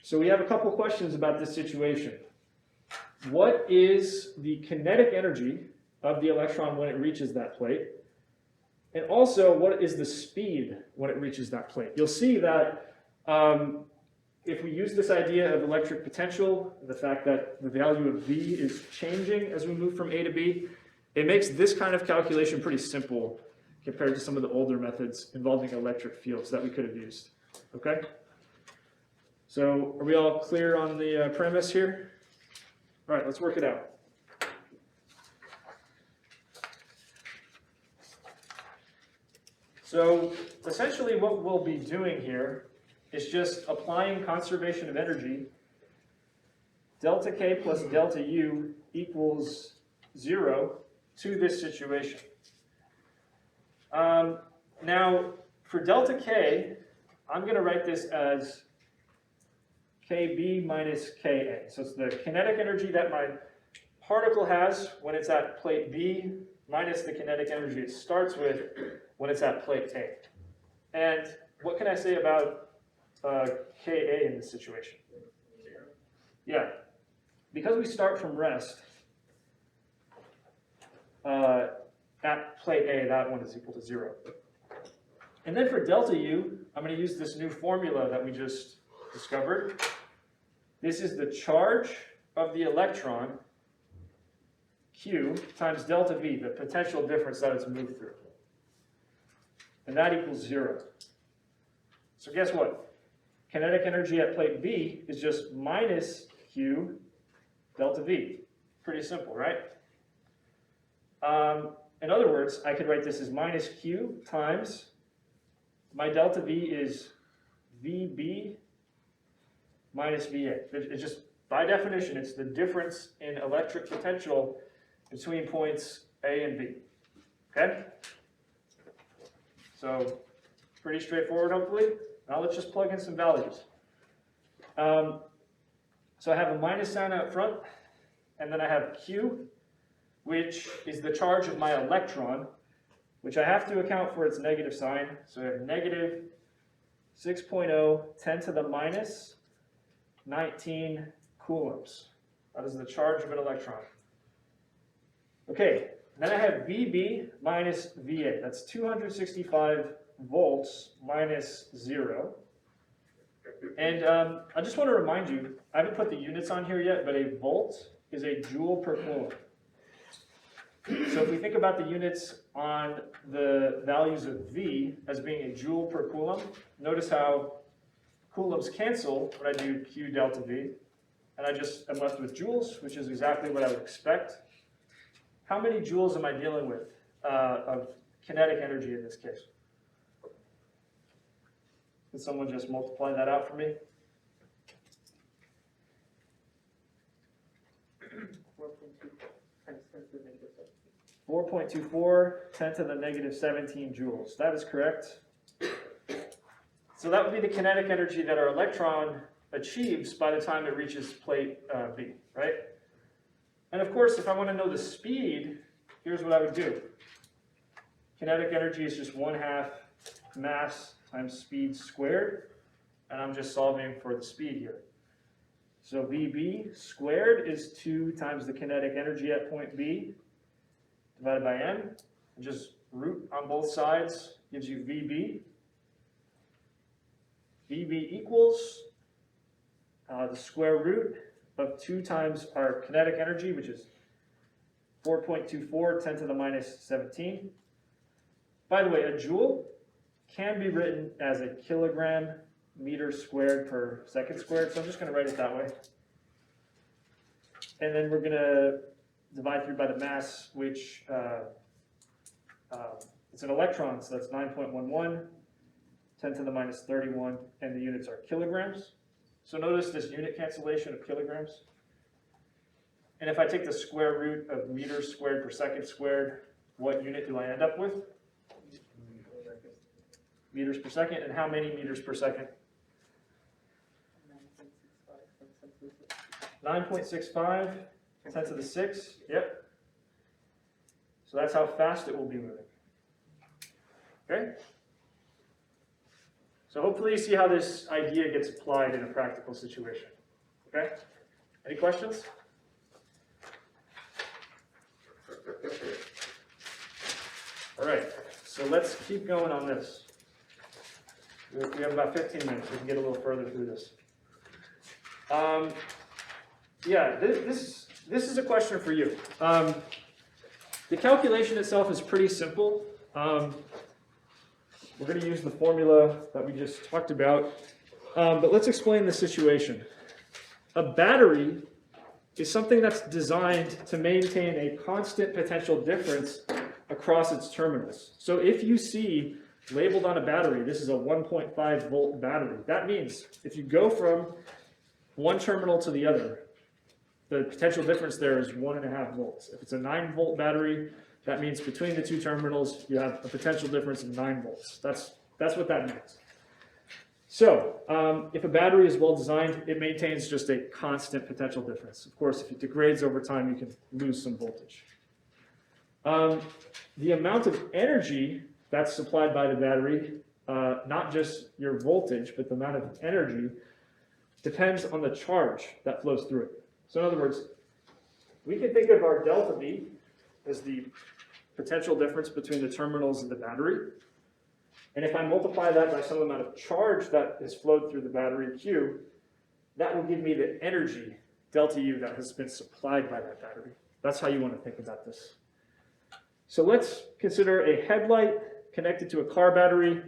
So we have a couple questions about this situation. What is the kinetic energy of the electron when it reaches that plate? And also, what is the speed when it reaches that plate? You'll see that if we use this idea of electric potential, the fact that the value of V is changing as we move from A to B, it makes this kind of calculation pretty simple compared to some of the older methods involving electric fields that we could have used. Okay? So are we all clear on the premise here? All right, let's work it out. So essentially what we'll be doing here is just applying conservation of energy. Delta K plus delta U equals 0 to this situation. Now, for delta K, I'm going to write this as KB minus KA. So it's the kinetic energy that my particle has when it's at plate B minus the kinetic energy it starts with when it's at plate A. And what can I say about Ka in this situation? 0. Yeah, because we start from rest, at plate A, that one is equal to 0. And then for delta U, I'm going to use this new formula that we just discovered. This is the charge of the electron Q times delta V, the potential difference that it's moved through. And that equals 0. So guess what? Kinetic energy at plate B is just minus Q delta V. Pretty simple, right? In other words, I could write this as minus Q times my delta V is VB minus VA. It's just, by definition, it's the difference in electric potential between points A and B. Okay? So, pretty straightforward, hopefully. Now let's just plug in some values. So I have a minus sign out front, and then I have Q, which is the charge of my electron, which I have to account for its negative sign. So I have negative 6.0 10 to the minus 19 coulombs. That is the charge of an electron. Okay, then I have VB minus VA. That's 265 volts minus 0. And I just want to remind you, I haven't put the units on here yet, but a volt is a joule per coulomb. So if we think about the units on the values of V as being a joule per coulomb, notice how coulombs cancel when I do Q delta V, and I just am left with joules, which is exactly what I would expect. How many joules am I dealing with of kinetic energy in this case? Can someone just multiply that out for me? 4.24 10 to the negative 17 joules. That is correct. So that would be the kinetic energy that our electron achieves by the time it reaches plate B, right? And of course, if I want to know the speed, here's what I would do. Kinetic energy is just 1/2 mass times speed squared, and I'm just solving for the speed here. So VB squared is 2 times the kinetic energy at point B divided by m. And just root on both sides gives you VB. VB equals the square root of 2 times our kinetic energy, which is 4.24 10 to the minus 17. By the way, a joule can be written as a kilogram meter squared per second squared, so I'm just going to write it that way. And then we're going to divide through by the mass, which it's an electron, so that's 9.11, 10 to the minus 31, and the units are kilograms. So notice this unit cancellation of kilograms. And if I take the square root of meters squared per second squared, what unit do I end up with? Meters per second. And how many meters per second? 9.65, 10 to the 6, yep. So that's how fast it will be moving. Okay? So hopefully you see how this idea gets applied in a practical situation. Okay? Any questions? All right, so let's keep going on this. We have about 15 minutes. We can get a little further through this. Yeah, this is a question for you. The calculation itself is pretty simple. We're going to use the formula that we just talked about. But let's explain the situation. A battery is something that's designed to maintain a constant potential difference across its terminals. So if you see labeled on a battery, this is a 1.5 volt battery. That means if you go from one terminal to the other, the potential difference there is 1.5 volts. If it's a 9 volt battery, that means between the two terminals, you have a potential difference of 9 volts. That's what that means. So if a battery is well designed, it maintains just a constant potential difference. Of course, if it degrades over time, you can lose some voltage. The amount of energy that's supplied by the battery, not just your voltage, but the amount of energy, depends on the charge that flows through it. So in other words, we can think of our delta V as the potential difference between the terminals of the battery. And if I multiply that by some amount of charge that has flowed through the battery Q, that will give me the energy, delta U, that has been supplied by that battery. That's how you want to think about this. So let's consider a headlight connected to a car battery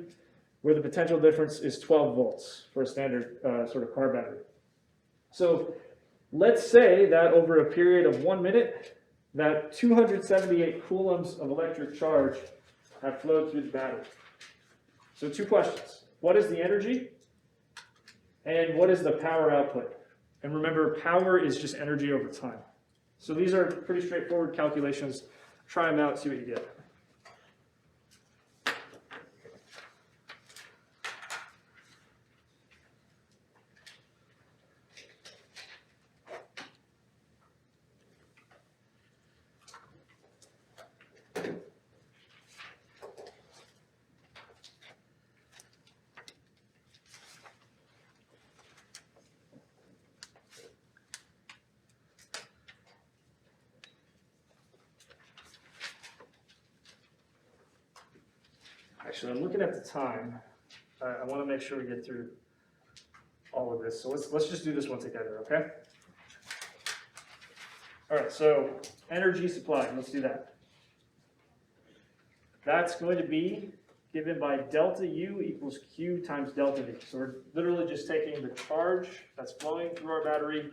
where the potential difference is 12 volts for a standard sort of car battery. So let's say that over a period of 1 minute, that 278 coulombs of electric charge have flowed through the battery. So two questions. What is the energy? And what is the power output? And remember, power is just energy over time. So these are pretty straightforward calculations. Try them out, see what you get. Actually, I'm looking at the time. I want to make sure we get through all of this. So let's just do this one together, okay? All right, so energy supply, let's do that. That's going to be given by delta U equals Q times delta V. So we're literally just taking the charge that's flowing through our battery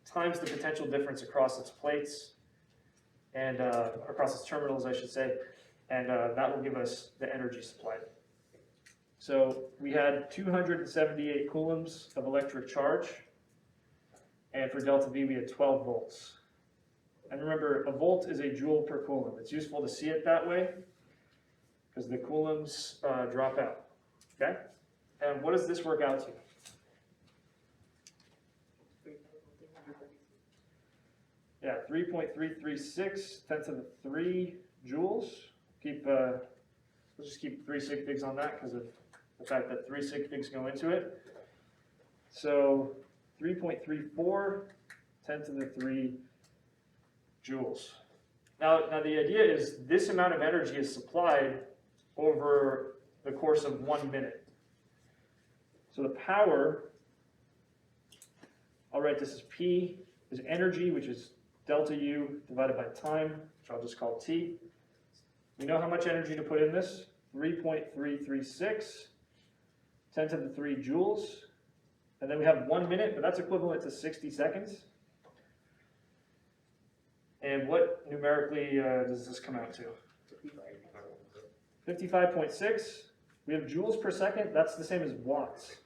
times the potential difference across its plates and across its terminals, I should say, and that will give us the energy supply. So we had 278 coulombs of electric charge, and for delta V we had 12 volts. And remember, a volt is a joule per coulomb. It's useful to see it that way because the coulombs drop out, okay? And what does this work out to? Yeah, 3.336 10 to the 3 joules. Let's just keep 3 sig figs on that because of the fact that 3 sig figs go into it. So 3.34 10 to the 3 joules. Now the idea is this amount of energy is supplied over the course of 1 minute. So the power, I'll write this as P, is energy, which is delta U divided by time, which I'll just call T. We know how much energy to put in this, 3.336 10 to the 3 joules. And then we have 1 minute, but that's equivalent to 60 seconds. And what numerically does this come out to? 55.6. We have joules per second. That's the same as watts.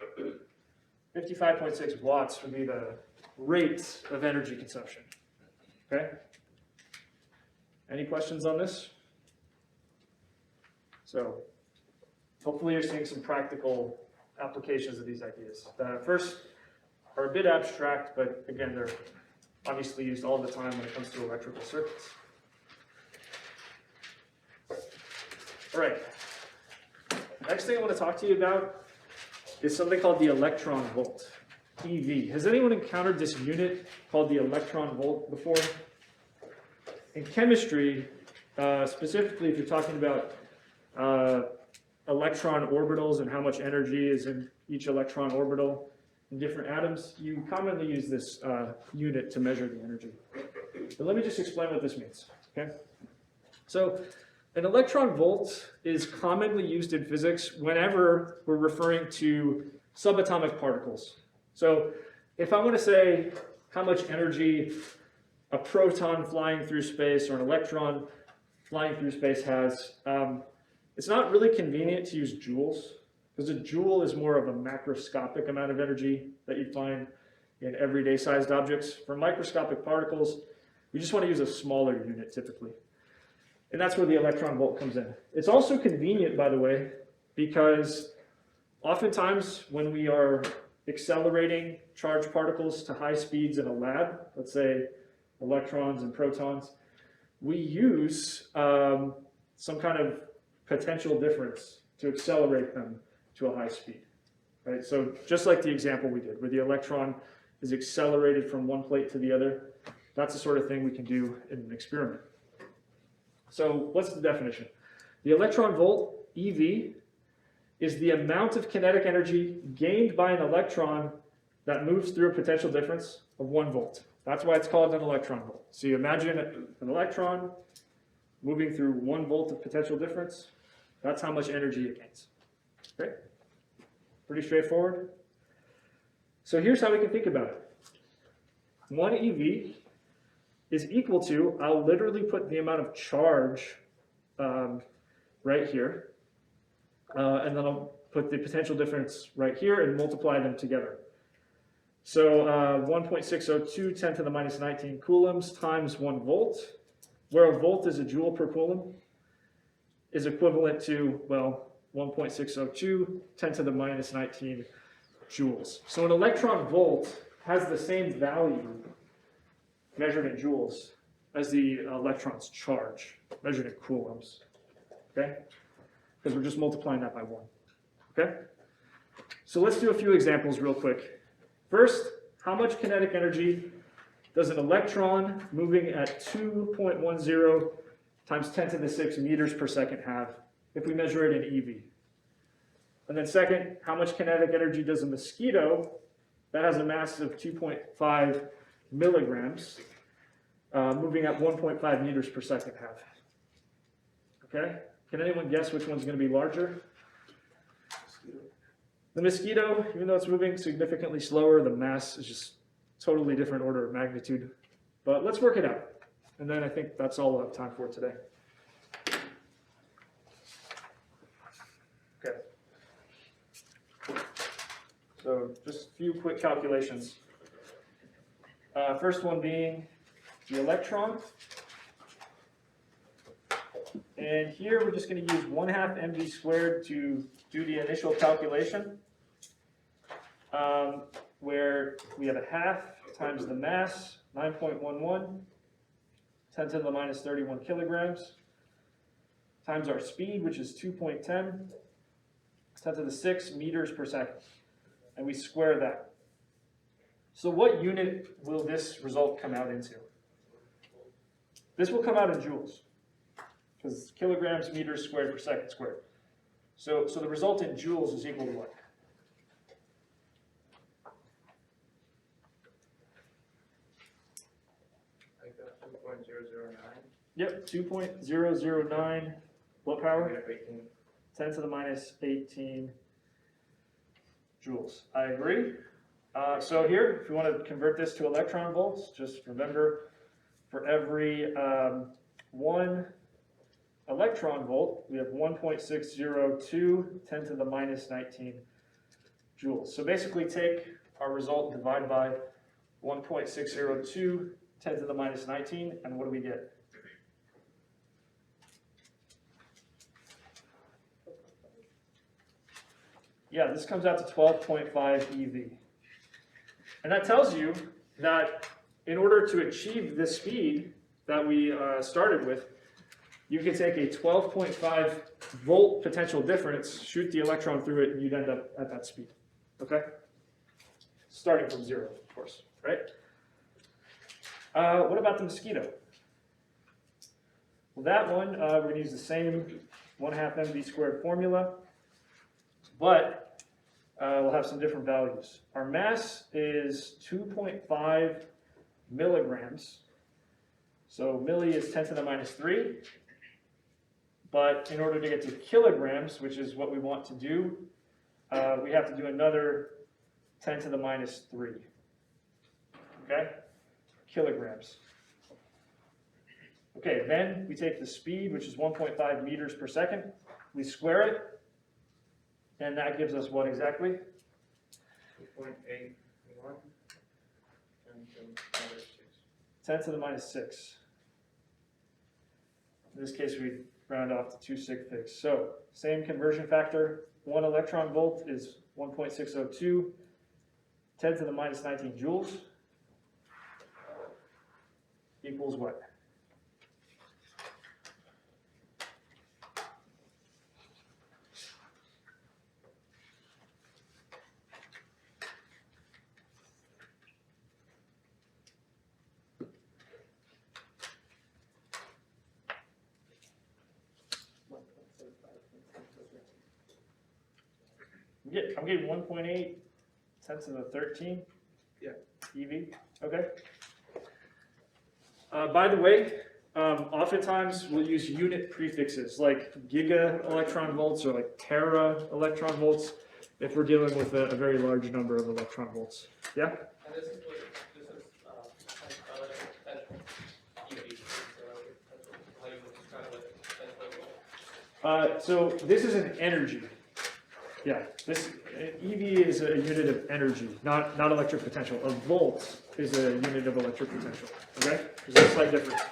55.6 watts would be the rate of energy consumption. Okay? Any questions on this? So hopefully you're seeing some practical applications of these ideas. First are a bit abstract, but again, they're obviously used all the time when it comes to electrical circuits. All right. Next thing I want to talk to you about is something called the electron volt, EV. Has anyone encountered this unit called the electron volt before? In chemistry, specifically if you're talking about electron orbitals and how much energy is in each electron orbital in different atoms, you commonly use this unit to measure the energy. But let me just explain what this means, okay? So an electron volt is commonly used in physics whenever we're referring to subatomic particles. So if I want to say how much energy a proton flying through space or an electron flying through space has, it's not really convenient to use joules because a joule is more of a macroscopic amount of energy that you find in everyday sized objects. For microscopic particles, we just want to use a smaller unit typically. And that's where the electron volt comes in. It's also convenient, by the way, because oftentimes when we are accelerating charged particles to high speeds in a lab, let's say electrons and protons, we use some kind of potential difference to accelerate them to a high speed, right? So just like the example we did, where the electron is accelerated from one plate to the other, that's the sort of thing we can do in an experiment. So what's the definition? The electron volt, EV, is the amount of kinetic energy gained by an electron that moves through a potential difference of 1 volt. That's why it's called an electron volt. So you imagine an electron moving through 1 volt of potential difference. That's how much energy it gains. Okay? Pretty straightforward. So here's how we can think about it. 1 EV is equal to, I'll literally put the amount of charge right here, and then I'll put the potential difference right here and multiply them together. So 1.602 10 to the minus 19 coulombs times 1 volt, where a volt is a joule per coulomb, is equivalent to, well, 1.602 10 to the minus 19 joules. So an electron volt has the same value measured in joules as the electron's charge measured in coulombs. Okay? Because we're just multiplying that by 1. Okay? So let's do a few examples real quick. First, how much kinetic energy does an electron moving at 2.10 times 10 to the 6 meters per second have if we measure it in EV? And then second, how much kinetic energy does a mosquito that has a mass of 2.5 milligrams moving at 1.5 meters per second have? Okay? Can anyone guess which one's going to be larger? The mosquito, even though it's moving significantly slower, the mass is just totally different order of magnitude. But let's work it out. And then I think that's all we'll have time for today. Okay. So just a few quick calculations. First one being the electron. And here we're just going to use 1/2 mv squared to do the initial calculation, where we have a half times the mass, 9.11, 10 to the minus 31 kilograms, times our speed, which is 2.10, 10 to the 6 meters per second. And we square that. So what unit will this result come out into? This will come out in joules, because kilograms, meters squared per second squared. So the result in joules is equal to what? Like 2.009. Yep, 2.009, what power? Negative 18. 10 to the minus 18 joules. I agree. So here, if you want to convert this to electron volts, just remember for every 1 electron volt, we have 1.602 10 to the minus 19 joules. So basically take our result and divide by 1.602 10 to the minus 19, and what do we get? Yeah, this comes out to 12.5 EV. And that tells you that in order to achieve this speed that we started with, you can take a 12.5 volt potential difference, shoot the electron through it, and you'd end up at that speed. Okay? Starting from 0, of course, right? What about the mosquito? Well, that one, we're going to use the same 1/2 mv squared formula, but we'll have some different values. Our mass is 2.5 milligrams. So milli is 10 to the minus 3. But in order to get to kilograms, which is what we want to do, we have to do another 10 to the minus 3. Okay? Kilograms. Okay, then we take the speed, which is 1.5 meters per second. We square it. And that gives us what exactly? 2.81. 10 to the minus 6. In this case, we round off to 2 sig figs. So, same conversion factor. 1 electron volt is 1.602. 10 to the minus 19 joules equals what? I'm getting 1.8, 10 to the 13. Yeah. EV. Okay. By the way, oftentimes we'll use unit prefixes like giga electron volts or like tera electron volts if we're dealing with a very large number of electron volts. Yeah? And this is electric potential, EV, how you would describe electric potential. So this is an energy. Yeah, this EV is a unit of energy, not electric potential. A volt is a unit of electric potential. Okay? There's a slight difference.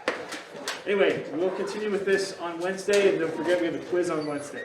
Anyway, we'll continue with this on Wednesday, and don't forget we have a quiz on Wednesday.